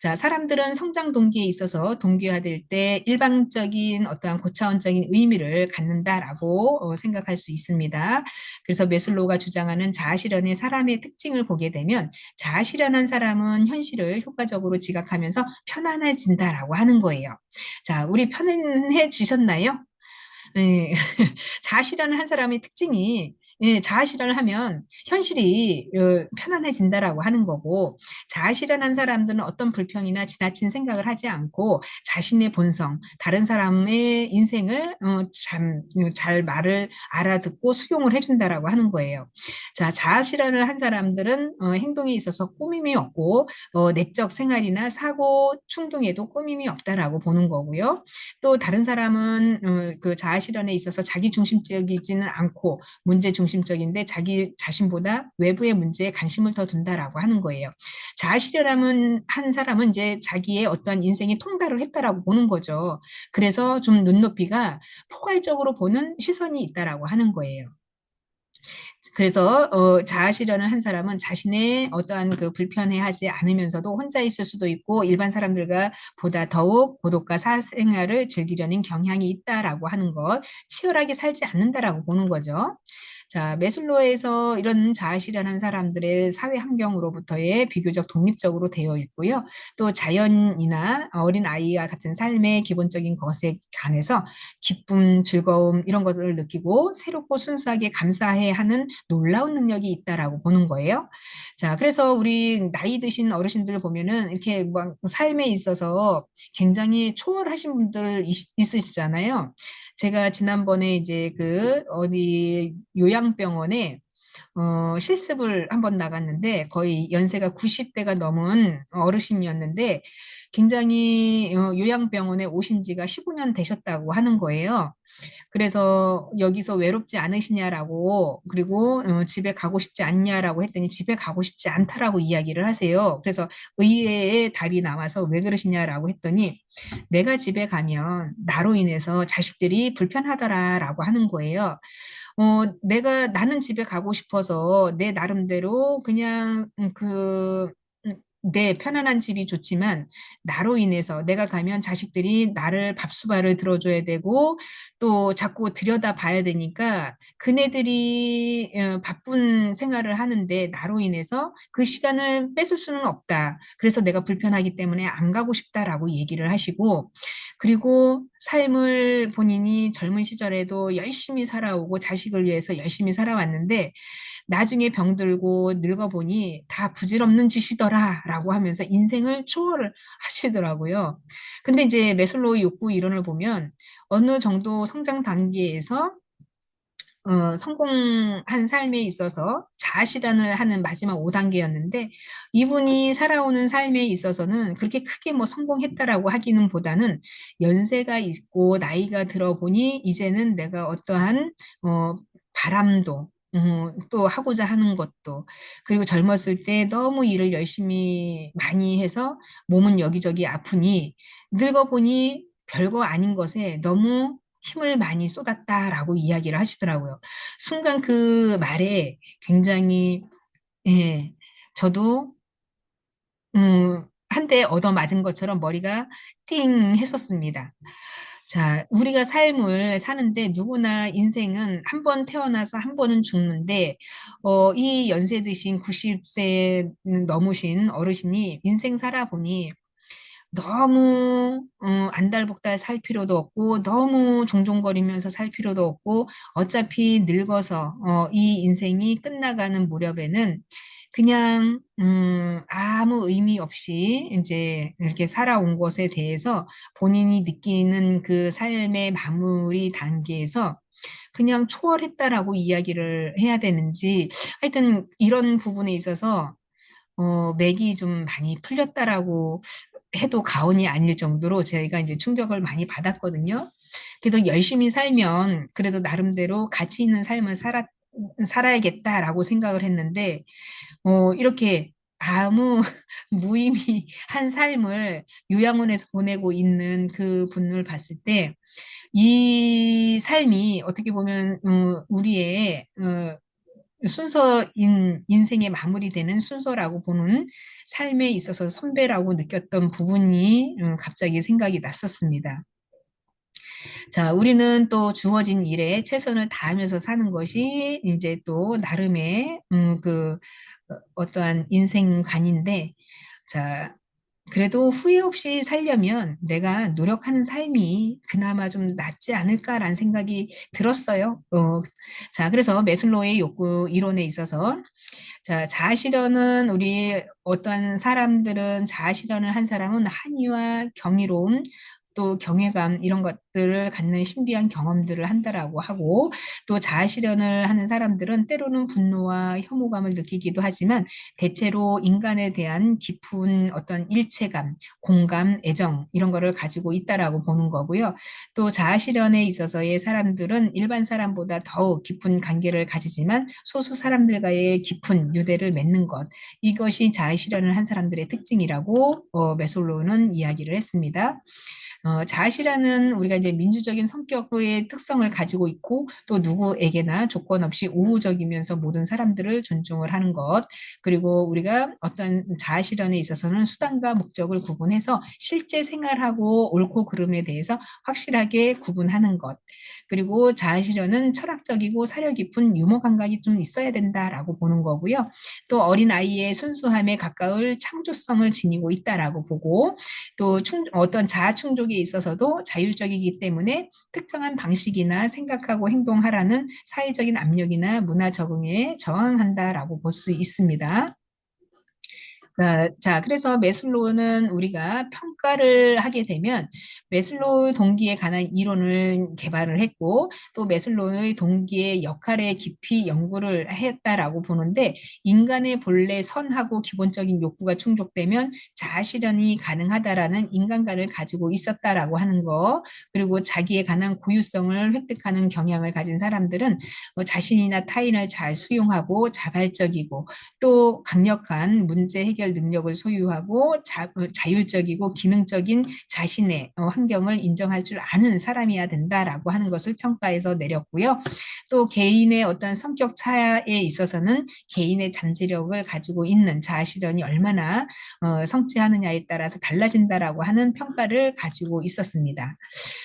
자, 사람들은 성장 동기에 있어서 동기화될 때 일방적인 어떠한 고차원적인 의미를 갖는다라고 생각할 수 있습니다. 그래서 메슬로우가 주장하는 자아실현의 사람의 특징을 보게 되면 자아실현한 사람은 현실을 효과적으로 지각하면서 편안해진다라고 하는 거예요. 자, 우리 편안해지셨나요? 예, 자아실현을 한 사람의 특징이 예, 자아실현을 하면 현실이 편안해진다라고 하는 거고 자아실현한 사람들은 어떤 불평이나 지나친 생각을 하지 않고 자신의 본성, 다른 사람의 인생을 잘 말을 알아듣고 수용을 해준다라고 하는 거예요. 자, 자아실현을 한 사람들은 행동에 있어서 꾸밈이 없고 내적 생활이나 사고 충동에도 꾸밈이 없다라고 보는 거고요. 또 다른 사람은 그 자아 실현에 있어서 자기 중심적이지는 않고 문제 중심적인데 자기 자신보다 외부의 문제에 관심을 더 둔다라고 하는 거예요. 자아 실현하면 한 사람은 이제 자기의 어떤 인생에 통달을 했다라고 보는 거죠. 그래서 좀 눈높이가 포괄적으로 보는 시선이 있다라고 하는 거예요. 그래서 자아 실현을 한 사람은 자신의 어떠한 그 불편해하지 않으면서도 혼자 있을 수도 있고 일반 사람들과 보다 더욱 고독과 사생활을 즐기려는 경향이 있다라고 하는 것, 치열하게 살지 않는다라고 보는 거죠. 자, 메슬로에서 이런 자아 실현한 사람들의 사회 환경으로부터의 비교적 독립적으로 되어 있고요. 또 자연이나 어린 아이와 같은 삶의 기본적인 것에 관해서 기쁨, 즐거움 이런 것들을 느끼고 새롭고 순수하게 감사해 하는 놀라운 능력이 있다라고 보는 거예요. 자, 그래서 우리 나이 드신 어르신들 보면은 이렇게 막 삶에 있어서 굉장히 초월하신 분들 있으시잖아요. 제가 지난번에 이제 그 어디 요양병원에 실습을 한번 나갔는데 거의 연세가 90대가 넘은 어르신이었는데 굉장히 요양병원에 오신 지가 15년 되셨다고 하는 거예요. 그래서 여기서 외롭지 않으시냐라고 그리고 집에 가고 싶지 않냐라고 했더니 집에 가고 싶지 않다라고 이야기를 하세요. 그래서 의외의 답이 나와서 왜 그러시냐라고 했더니 내가 집에 가면 나로 인해서 자식들이 불편하더라라고 하는 거예요. 나는 집에 가고 싶어서 내 나름대로 그냥 내 편안한 집이 좋지만 나로 인해서 내가 가면 자식들이 나를 밥수발을 들어줘야 되고 또 자꾸 들여다 봐야 되니까 그네들이 바쁜 생활을 하는데 나로 인해서 그 시간을 뺏을 수는 없다. 그래서 내가 불편하기 때문에 안 가고 싶다라고 얘기를 하시고 그리고 삶을 본인이 젊은 시절에도 열심히 살아오고 자식을 위해서 열심히 살아왔는데 나중에 병들고 늙어보니 다 부질없는 짓이더라 라고 하면서 인생을 초월을 하시더라고요. 근데 이제 매슬로우 욕구 이론을 보면 어느 정도 성장 단계에서 성공한 삶에 있어서 자아 실현을 하는 마지막 5단계였는데 이분이 살아오는 삶에 있어서는 그렇게 크게 뭐 성공했다라고 하기는 보다는 연세가 있고 나이가 들어보니 이제는 내가 어떠한 바람도 또 하고자 하는 것도 그리고 젊었을 때 너무 일을 열심히 많이 해서 몸은 여기저기 아프니 늙어보니 별거 아닌 것에 너무 힘을 많이 쏟았다라고 이야기를 하시더라고요. 순간 그 말에 굉장히, 예, 저도, 한 대 얻어맞은 것처럼 머리가 띵 했었습니다. 자, 우리가 삶을 사는데 누구나 인생은 한 번 태어나서 한 번은 죽는데, 이 연세 드신 90세 넘으신 어르신이 인생 살아보니 너무 안달복달 살 필요도 없고 너무 종종거리면서 살 필요도 없고 어차피 늙어서 이 인생이 끝나가는 무렵에는 그냥 아무 의미 없이 이제 이렇게 살아온 것에 대해서 본인이 느끼는 그 삶의 마무리 단계에서 그냥 초월했다라고 이야기를 해야 되는지 하여튼 이런 부분에 있어서 맥이 좀 많이 풀렸다라고 해도 과언이 아닐 정도로 저희가 이제 충격을 많이 받았거든요. 그래도 열심히 살면 그래도 나름대로 가치 있는 삶을 살아야겠다라고 생각을 했는데, 이렇게 아무 무의미한 삶을 요양원에서 보내고 있는 그 분을 봤을 때, 이 삶이 어떻게 보면, 우리의, 순서인 인생의 마무리되는 순서라고 보는 삶에 있어서 선배라고 느꼈던 부분이 갑자기 생각이 났었습니다. 자, 우리는 또 주어진 일에 최선을 다하면서 사는 것이 이제 또 나름의 어떠한 인생관인데, 자, 그래도 후회 없이 살려면 내가 노력하는 삶이 그나마 좀 낫지 않을까라는 생각이 들었어요. 자, 그래서 매슬로우의 욕구 이론에 있어서 자, 자아 실현은 우리 어떤 사람들은 자아 실현을 한 사람은 한의와 경이로움 또 경외감 이런 것들을 갖는 신비한 경험들을 한다라고 하고 또 자아 실현을 하는 사람들은 때로는 분노와 혐오감을 느끼기도 하지만 대체로 인간에 대한 깊은 어떤 일체감, 공감, 애정 이런 거를 가지고 있다라고 보는 거고요. 또 자아 실현에 있어서의 사람들은 일반 사람보다 더욱 깊은 관계를 가지지만 소수 사람들과의 깊은 유대를 맺는 것 이것이 자아 실현을 한 사람들의 특징이라고 메솔로우는 이야기를 했습니다. 자아실현은 우리가 이제 민주적인 성격의 특성을 가지고 있고 또 누구에게나 조건 없이 우호적이면서 모든 사람들을 존중을 하는 것 그리고 우리가 어떤 자아실현에 있어서는 수단과 목적을 구분해서 실제 생활하고 옳고 그름에 대해서 확실하게 구분하는 것 그리고 자아실현은 철학적이고 사려 깊은 유머 감각이 좀 있어야 된다라고 보는 거고요. 또 어린 아이의 순수함에 가까울 창조성을 지니고 있다라고 보고 또 어떤 자아 충족에 있어서도 자율적이기 때문에 특정한 방식이나 생각하고 행동하라는 사회적인 압력이나 문화 적응에 저항한다라고 볼 수 있습니다. 자, 그래서 매슬로우는 우리가 평가를 하게 되면 매슬로우 동기에 관한 이론을 개발을 했고 또 매슬로우의 동기의 역할에 깊이 연구를 했다라고 보는데 인간의 본래 선하고 기본적인 욕구가 충족되면 자아 실현이 가능하다라는 인간관을 가지고 있었다라고 하는 거 그리고 자기에 관한 고유성을 획득하는 경향을 가진 사람들은 자신이나 타인을 잘 수용하고 자발적이고 또 강력한 문제 해결 발휘할 능력을 소유하고 자율적이고 기능적인 자신의 환경을 인정할 줄 아는 사람이어야 된다라고 하는 것을 평가에서 내렸고요. 또 개인의 어떤 성격 차에 있어서는 개인의 잠재력을 가지고 있는 자아 실현이 얼마나 성취하느냐에 따라서 달라진다라고 하는 평가를 가지고 있었습니다.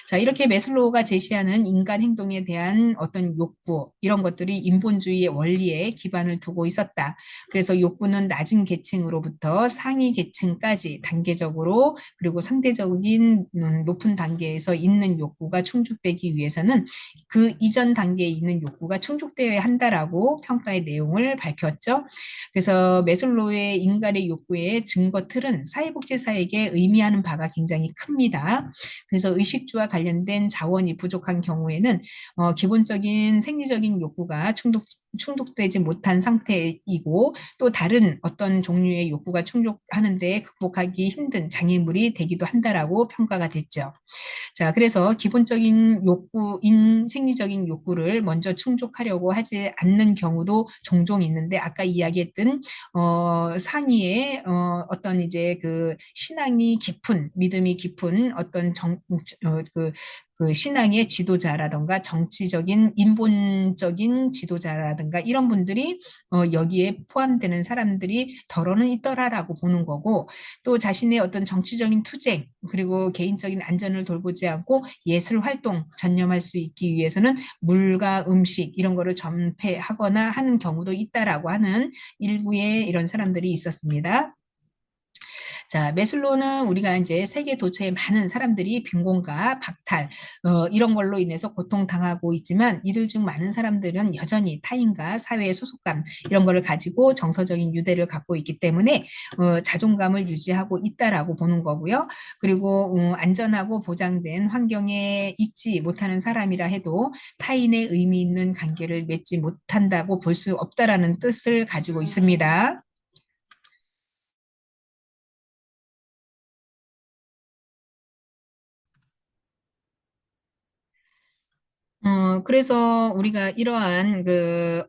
자, 이렇게 매슬로우가 제시하는 인간 행동에 대한 어떤 욕구, 이런 것들이 인본주의의 원리에 기반을 두고 있었다. 그래서 욕구는 낮은 계층으로부터 상위 계층까지 단계적으로 그리고 상대적인 높은 단계에서 있는 욕구가 충족되기 위해서는 그 이전 단계에 있는 욕구가 충족되어야 한다라고 평가의 내용을 밝혔죠. 그래서 매슬로우의 인간의 욕구의 증거 틀은 사회복지사에게 의미하는 바가 굉장히 큽니다. 그래서 의식주와 관련된 자원이 부족한 경우에는 기본적인 생리적인 욕구가 충족되지 못한 상태이고 또 다른 어떤 종류의 욕구가 충족하는데 극복하기 힘든 장애물이 되기도 한다라고 평가가 됐죠. 자, 그래서 기본적인 욕구인 생리적인 욕구를 먼저 충족하려고 하지 않는 경우도 종종 있는데 아까 이야기했던 상위의 어떤 이제 그 신앙이 깊은 믿음이 깊은 어떤 그 신앙의 지도자라든가 정치적인 인본적인 지도자라든가 이런 분들이 여기에 포함되는 사람들이 덜어는 있더라라고 보는 거고 또 자신의 어떤 정치적인 투쟁 그리고 개인적인 안전을 돌보지 않고 예술 활동 전념할 수 있기 위해서는 물과 음식 이런 거를 전폐하거나 하는 경우도 있다라고 하는 일부의 이런 사람들이 있었습니다. 자, 매슬로우는 우리가 이제 세계 도처에 많은 사람들이 빈곤과 박탈, 이런 걸로 인해서 고통당하고 있지만 이들 중 많은 사람들은 여전히 타인과 사회의 소속감 이런 거를 가지고 정서적인 유대를 갖고 있기 때문에 자존감을 유지하고 있다라고 보는 거고요. 그리고 안전하고 보장된 환경에 있지 못하는 사람이라 해도 타인의 의미 있는 관계를 맺지 못한다고 볼 수 없다라는 뜻을 가지고 있습니다. 그래서 우리가 이러한 그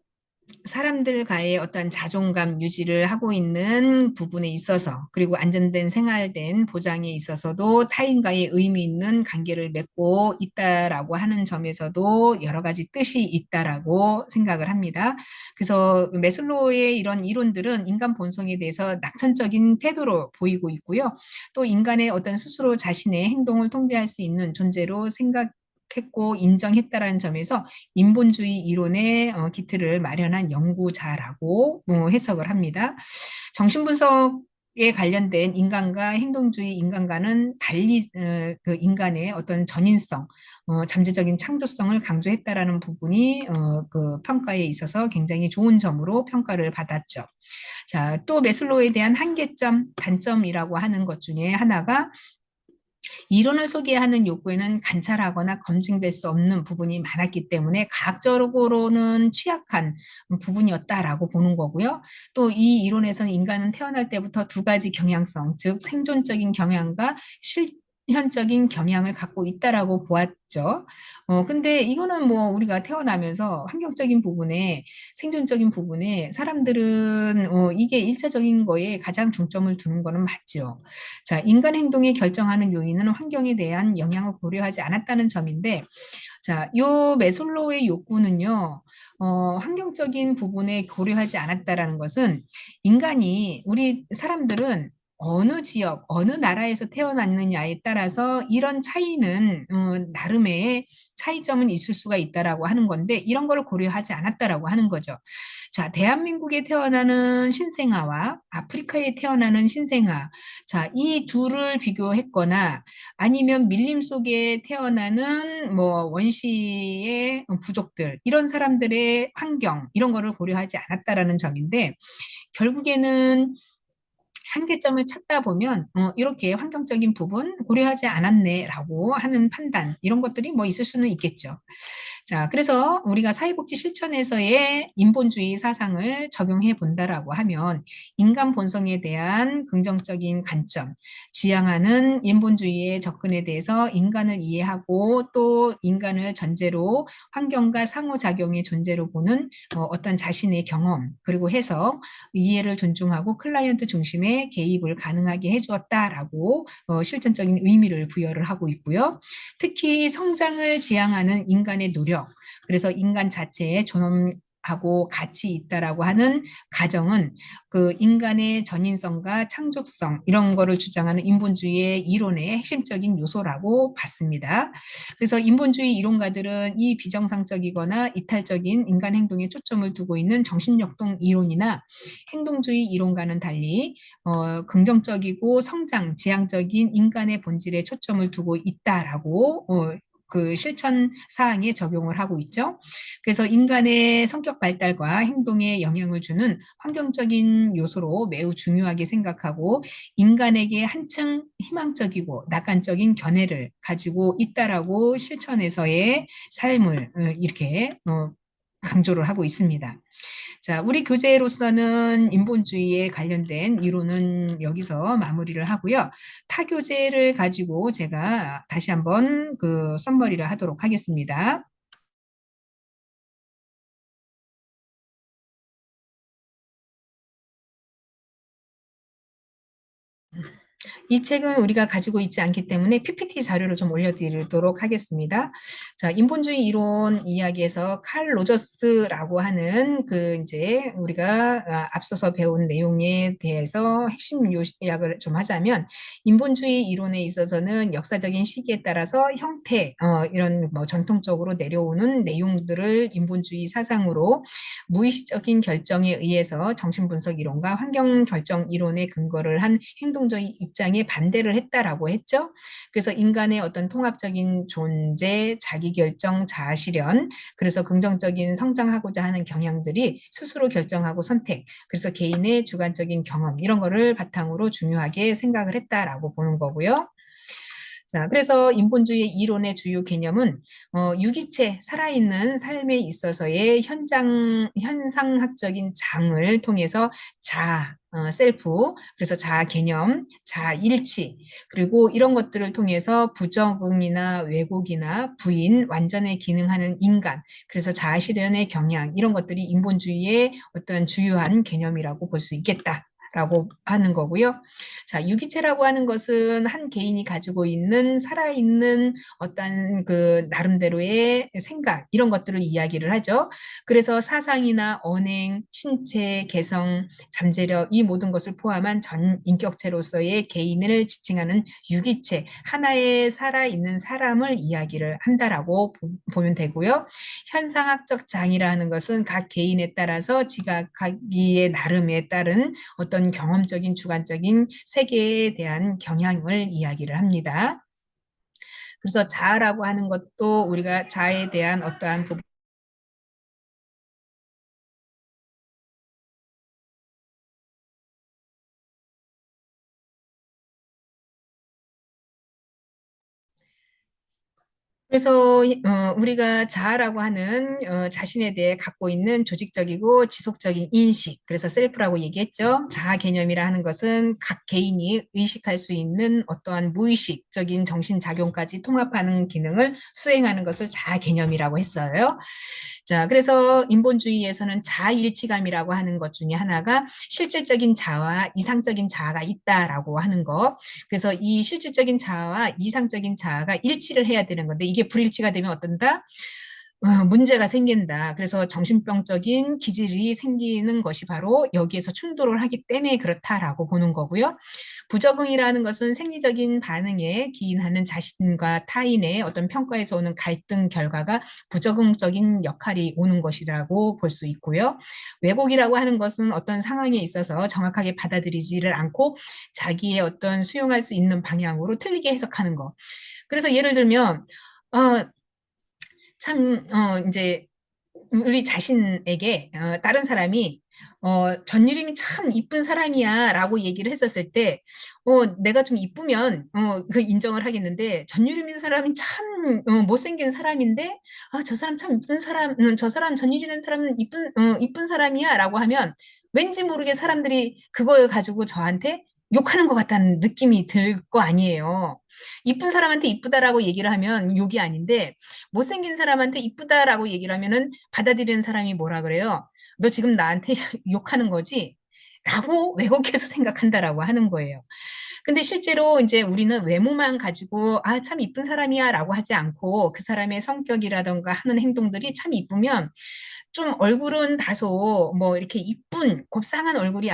사람들과의 어떤 자존감 유지를 하고 있는 부분에 있어서 그리고 안전된 생활된 보장에 있어서도 타인과의 의미 있는 관계를 맺고 있다라고 하는 점에서도 여러 가지 뜻이 있다라고 생각을 합니다. 그래서 매슬로우의 이런 이론들은 인간 본성에 대해서 낙천적인 태도로 보이고 있고요. 또 인간의 어떤 스스로 자신의 행동을 통제할 수 있는 존재로 했고 인정했다라는 점에서 인본주의 이론의 기틀을 마련한 연구자라고 해석을 합니다. 정신분석에 관련된 인간과 행동주의 인간과는 달리 그 인간의 어떤 전인성, 잠재적인 창조성을 강조했다라는 부분이 그 평가에 있어서 굉장히 좋은 점으로 평가를 받았죠. 자, 또 메슬로우에 대한 한계점, 단점이라고 하는 것 중에 하나가 이론을 소개하는 욕구에는 관찰하거나 검증될 수 없는 부분이 많았기 때문에 과학적으로는 취약한 부분이었다라고 보는 거고요. 또 이 이론에서는 인간은 태어날 때부터 두 가지 경향성, 즉 생존적인 경향과 실현적인 경향을 갖고 있다라고 보았죠. 근데 이거는 뭐 우리가 태어나면서 환경적인 부분에 생존적인 부분에 사람들은 이게 일차적인 거에 가장 중점을 두는 거는 맞죠. 자, 인간 행동에 결정하는 요인은 환경에 대한 영향을 고려하지 않았다는 점인데, 자, 요 메슬로우의 욕구는요, 환경적인 부분에 고려하지 않았다라는 것은 우리 사람들은 어느 지역, 어느 나라에서 태어났느냐에 따라서 이런 차이는 나름의 차이점은 있을 수가 있다라고 하는 건데 이런 거를 고려하지 않았다라고 하는 거죠. 자, 대한민국에 태어나는 신생아와 아프리카에 태어나는 신생아, 자, 이 둘을 비교했거나 아니면 밀림 속에 태어나는 뭐 원시의 부족들 이런 사람들의 환경 이런 거를 고려하지 않았다라는 점인데 결국에는 한계점을 찾다 보면 이렇게 환경적인 부분 고려하지 않았네라고 하는 판단 이런 것들이 뭐 있을 수는 있겠죠. 자, 그래서 우리가 사회복지 실천에서의 인본주의 사상을 적용해 본다라고 하면 인간 본성에 대한 긍정적인 관점, 지향하는 인본주의의 접근에 대해서 인간을 이해하고 또 인간을 전제로 환경과 상호작용의 존재로 보는 어떤 자신의 경험 그리고 해석, 이해를 존중하고 클라이언트 중심의 활동에 개입을 가능하게 해주었다라고 실천적인 의미를 부여를 하고 있고요. 특히 성장을 지향하는 인간의 노력, 그래서 인간 자체의 존엄하고 가치 있다라고 하는 가정은 그 인간의 전인성과 창조성 이런 거를 주장하는 인본주의의 이론의 핵심적인 요소라고 봤습니다. 그래서 인본주의 이론가들은 이 비정상적이거나 이탈적인 인간 행동에 초점을 두고 있는 정신역동 이론이나 행동주의 이론과는 달리 긍정적이고 성장, 지향적인 인간의 본질에 초점을 두고 있다라고 그 실천 사항에 적용을 하고 있죠. 그래서 인간의 성격 발달과 행동에 영향을 주는 환경적인 요소로 매우 중요하게 생각하고 인간에게 한층 희망적이고 낙관적인 견해를 가지고 있다라고 실천에서의 삶을 이렇게 강조를 하고 있습니다. 자, 우리 교재로서는 인본주의에 관련된 이론은 여기서 마무리를 하고요. 타교재를 가지고 제가 다시 한번 그 썸머리를 하도록 하겠습니다. 이 책은 우리가 가지고 있지 않기 때문에 PPT 자료를 좀 올려드리도록 하겠습니다. 자, 인본주의 이론 이야기에서 칼 로저스라고 하는 그 이제 우리가 앞서서 배운 내용에 대해서 핵심 요약을 좀 하자면 인본주의 이론에 있어서는 역사적인 시기에 따라서 형태, 이런 뭐 전통적으로 내려오는 내용들을 인본주의 사상으로 무의식적인 결정에 의해서 정신분석 이론과 환경 결정 이론에 근거를 한 행동주의 입장에 반대를 했다라고 했죠. 그래서 인간의 어떤 통합적인 존재, 자기결정, 자아실현, 그래서 긍정적인 성장하고자 하는 경향들이 스스로 결정하고 선택, 그래서 개인의 주관적인 경험 이런 거를 바탕으로 중요하게 생각을 했다라고 보는 거고요. 자, 그래서 인본주의 이론의 주요 개념은 유기체, 살아있는 삶에 있어서의 현상학적인 장을 통해서 자아, 셀프, 그래서 자아 개념, 자아 일치, 그리고 이런 것들을 통해서 부적응이나 왜곡이나 부인, 완전에 기능하는 인간, 그래서 자아 실현의 경향, 이런 것들이 인본주의의 어떤 주요한 개념이라고 볼 수 있겠다. 라고 하는 거고요. 자, 유기체라고 하는 것은 한 개인이 가지고 있는 살아있는 어떤 그 나름대로의 생각, 이런 것들을 이야기를 하죠. 그래서 사상이나 언행, 신체, 개성, 잠재력, 이 모든 것을 포함한 전 인격체로서의 개인을 지칭하는 유기체, 하나의 살아있는 사람을 이야기를 한다라고 보면 되고요. 현상학적 장이라는 것은 각 개인에 따라서 지각하기에 나름에 따른 어떤 경험적인 주관적인 세계에 대한 경향을 이야기를 합니다. 그래서 자아라고 하는 것도 우리가 자아에 대한 어떠한 부분 그래서 우리가 자아라고 하는 자신에 대해 갖고 있는 조직적이고 지속적인 인식, 그래서 셀프라고 얘기했죠. 자아 개념이라 하는 것은 각 개인이 의식할 수 있는 어떠한 무의식적인 정신작용까지 통합하는 기능을 수행하는 것을 자아 개념이라고 했어요. 자, 그래서 인본주의에서는 자아일치감이라고 하는 것 중에 하나가 실질적인 자아와 이상적인 자아가 있다라고 하는 거. 그래서 이 실질적인 자아와 이상적인 자아가 일치를 해야 되는 건데 이게 불일치가 되면 어떤다? 문제가 생긴다. 그래서 정신병적인 기질이 생기는 것이 바로 여기에서 충돌을 하기 때문에 그렇다라고 보는 거고요. 부적응이라는 것은 생리적인 반응에 기인하는 자신과 타인의 어떤 평가에서 오는 갈등 결과가 부적응적인 역할이 오는 것이라고 볼 수 있고요. 왜곡이라고 하는 것은 어떤 상황에 있어서 정확하게 받아들이지를 않고 자기의 어떤 수용할 수 있는 방향으로 틀리게 해석하는 것. 그래서 예를 들면 어, 이제 우리 자신에게 다른 사람이 전유림이 참 이쁜 사람이야 라고 얘기를 했었을 때 내가 좀 이쁘면 그 인정을 하겠는데 전유림이라는 사람이 참 못생긴 사람인데 저 사람 참 이쁜 사람 저 사람 전유림이라는 사람은 이쁜 사람이야 라고 하면 왠지 모르게 사람들이 그걸 가지고 저한테 욕하는 것 같다는 느낌이 들 거 아니에요. 이쁜 사람한테 이쁘다라고 얘기를 하면 욕이 아닌데 못생긴 사람한테 이쁘다라고 얘기를 하면은 받아들이는 사람이 뭐라 그래요? 너 지금 나한테 욕하는 거지? 라고 왜곡해서 생각한다라고 하는 거예요. 근데 실제로 이제 우리는 외모만 가지고 아, 참 이쁜 사람이야 라고 하지 않고 그 사람의 성격이라던가 하는 행동들이 참 이쁘면 좀 얼굴은 다소 뭐 이렇게 이쁜 곱상한 얼굴이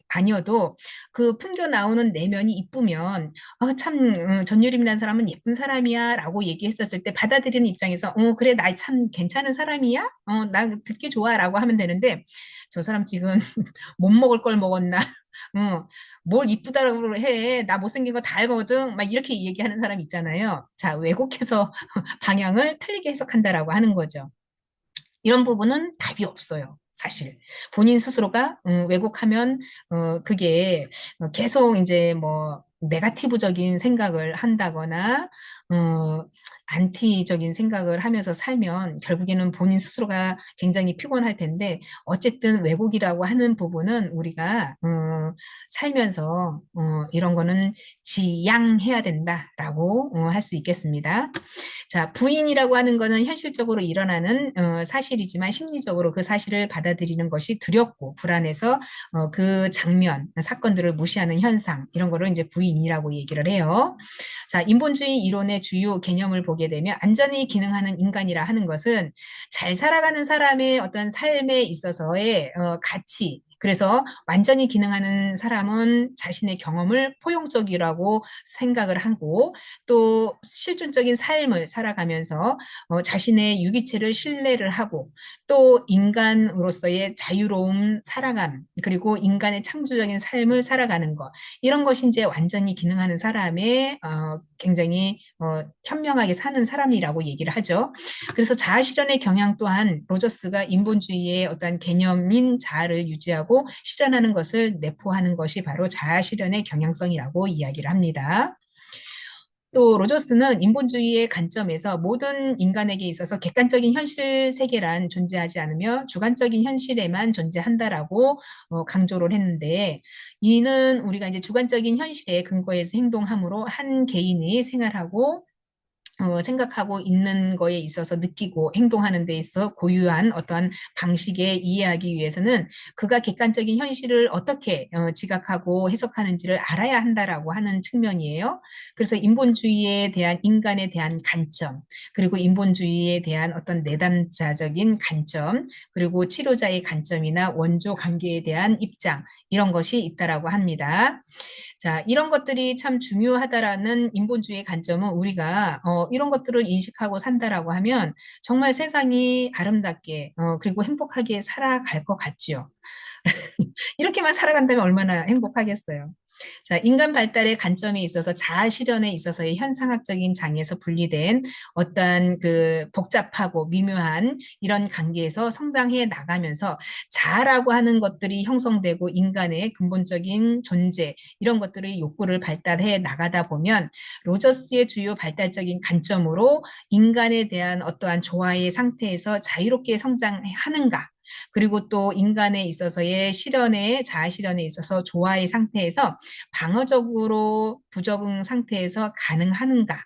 아니어도 그 풍겨 나오는 내면이 이쁘면 참 전유림이라는 사람은 예쁜 사람이야 라고 얘기했었을 때 받아들이는 입장에서 그래 나 참 괜찮은 사람이야? 나 듣기 좋아 라고 하면 되는데 저 사람 지금 못 먹을 걸 먹었나? 뭘 이쁘다고 해. 나 못생긴 거 다 알거든. 막 이렇게 얘기하는 사람 있잖아요. 자, 왜곡해서 방향을 틀리게 해석한다라고 하는 거죠. 이런 부분은 답이 없어요. 사실 본인 스스로가 왜곡하면 그게 계속 이제 뭐 네가티브적인 생각을 한다거나 안티적인 생각을 하면서 살면 결국에는 본인 스스로가 굉장히 피곤할 텐데 어쨌든 왜곡이라고 하는 부분은 우리가 살면서 이런 거는 지양해야 된다라고 할 수 있겠습니다. 자, 부인이라고 하는 거는 현실적으로 일어나는 사실이지만 심리적으로 그 사실을 받아들이는 것이 두렵고 불안해서 그 장면, 사건들을 무시하는 현상 이런 거를 이제 부인이라고 얘기를 해요. 자, 인본주의 이론의 주요 개념을 보게 되면 안전히 기능하는 인간이라 하는 것은 잘 살아가는 사람의 어떤 삶에 있어서의 가치, 그래서 완전히 기능하는 사람은 자신의 경험을 포용적이라고 생각을 하고 또 실존적인 삶을 살아가면서 자신의 유기체를 신뢰를 하고 또 인간으로서의 자유로움 살아감 그리고 인간의 창조적인 삶을 살아가는 것 이런 것이 이제 완전히 기능하는 사람의 굉장히 현명하게 사는 사람이라고 얘기를 하죠. 그래서 자아 실현의 경향 또한 로저스가 인본주의의 어떤 개념인 자아를 유지하고 실현하는 것을 내포하는 것이 바로 자아 실현의 경향성이라고 이야기를 합니다. 또 로저스는 인본주의의 관점에서 모든 인간에게 있어서 객관적인 현실 세계란 존재하지 않으며 주관적인 현실에만 존재한다라고 강조를 했는데 이는 우리가 이제 주관적인 현실에 근거해서 행동함으로 한 개인이 생활하고 생각하고 있는 거에 있어서 느끼고 행동하는 데 있어 고유한 어떠한 방식에 이해하기 위해서는 그가 객관적인 현실을 어떻게 지각하고 해석하는지를 알아야 한다라고 하는 측면이에요. 그래서 인본주의에 대한 인간에 대한 관점, 그리고 인본주의에 대한 어떤 내담자적인 관점, 그리고 치료자의 관점이나 원조 관계에 대한 입장, 이런 것이 있다라고 합니다. 자, 이런 것들이 참 중요하다라는 인본주의 관점은 우리가 이런 것들을 인식하고 산다라고 하면 정말 세상이 아름답게 그리고 행복하게 살아갈 것 같지요. 이렇게만 살아간다면 얼마나 행복하겠어요. 자, 인간 발달의 관점에 있어서 자아 실현에 있어서의 현상학적인 장에서 분리된 어떠한 그 복잡하고 미묘한 이런 관계에서 성장해 나가면서 자아라고 하는 것들이 형성되고 인간의 근본적인 존재 이런 것들의 욕구를 발달해 나가다 보면 로저스의 주요 발달적인 관점으로 인간에 대한 어떠한 조화의 상태에서 자유롭게 성장하는가 그리고 또 인간에 있어서의 실현에 자아 실현에 있어서 조화의 상태에서 방어적으로 부적응 상태에서 가능한가?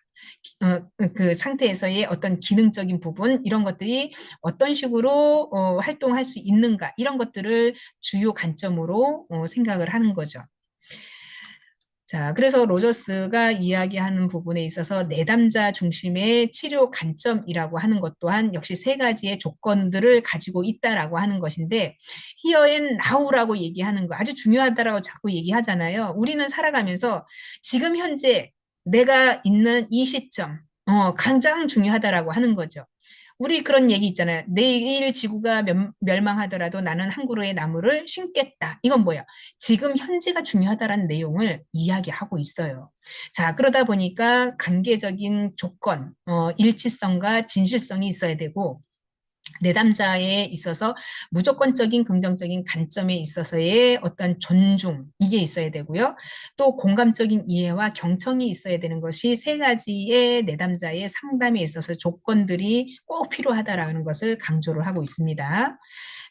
그 상태에서의 어떤 기능적인 부분 이런 것들이 어떤 식으로 활동할 수 있는가 이런 것들을 주요 관점으로 생각을 하는 거죠. 자, 그래서 로저스가 이야기하는 부분에 있어서 내담자 중심의 치료 관점이라고 하는 것 또한 역시 세 가지의 조건들을 가지고 있다라고 하는 것인데 here and now라고 얘기하는 거 아주 중요하다라고 자꾸 얘기하잖아요. 우리는 살아가면서 지금 현재 내가 있는 이 시점 가장 중요하다라고 하는 거죠. 우리 그런 얘기 있잖아요. 내일 지구가 멸망하더라도 나는 한 그루의 나무를 심겠다. 이건 뭐야? 지금 현재가 중요하다라는 내용을 이야기하고 있어요. 자, 그러다 보니까 관계적인 조건, 일치성과 진실성이 있어야 되고, 내담자에 있어서 무조건적인 긍정적인 관점에 있어서의 어떤 존중 이게 있어야 되고요. 또 공감적인 이해와 경청이 있어야 되는 것이 세 가지의 내담자의 상담에 있어서 조건들이 꼭 필요하다라는 것을 강조를 하고 있습니다.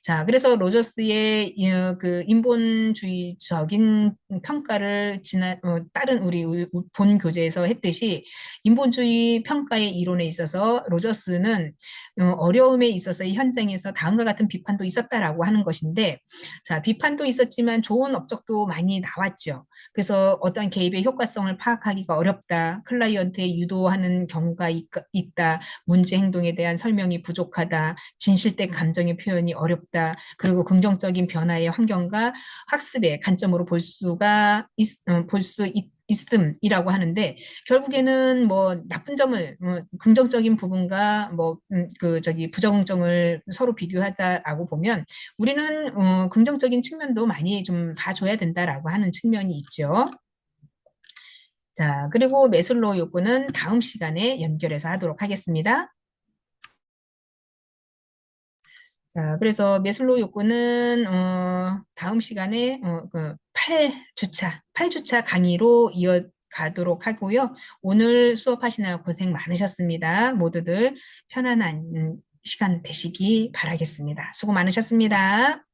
자, 그래서 로저스의 그 인본주의적인 평가를 다른 우리 본 교재에서 했듯이 인본주의 평가의 이론에 있어서 로저스는 어려움에 있어서의 현장에서 다음과 같은 비판도 있었다라고 하는 것인데, 자, 비판도 있었지만 좋은 업적도 많이 나왔죠. 그래서 어떤 개입의 효과성을 파악하기가 어렵다, 클라이언트에 유도하는 경우가 있다, 문제 행동에 대한 설명이 부족하다, 진실된 감정의 표현이 어렵다, 그리고 긍정적인 변화의 환경과 학습의 관점으로 볼 수 있음이라고 하는데, 결국에는 뭐 나쁜 점을 긍정적인 부분과 그 저기 부정점을 서로 비교하자라고 보면 우리는 긍정적인 측면도 많이 좀 봐줘야 된다라고 하는 측면이 있죠. 자, 그리고 매슬로우 욕구는 다음 시간에 연결해서 하도록 하겠습니다. 자, 그래서 매슬로우 욕구는 다음 시간에 그 8주차 강의로 이어가도록 하고요. 오늘 수업하시느라 고생 많으셨습니다. 모두들 편안한 시간 되시기 바라겠습니다. 수고 많으셨습니다.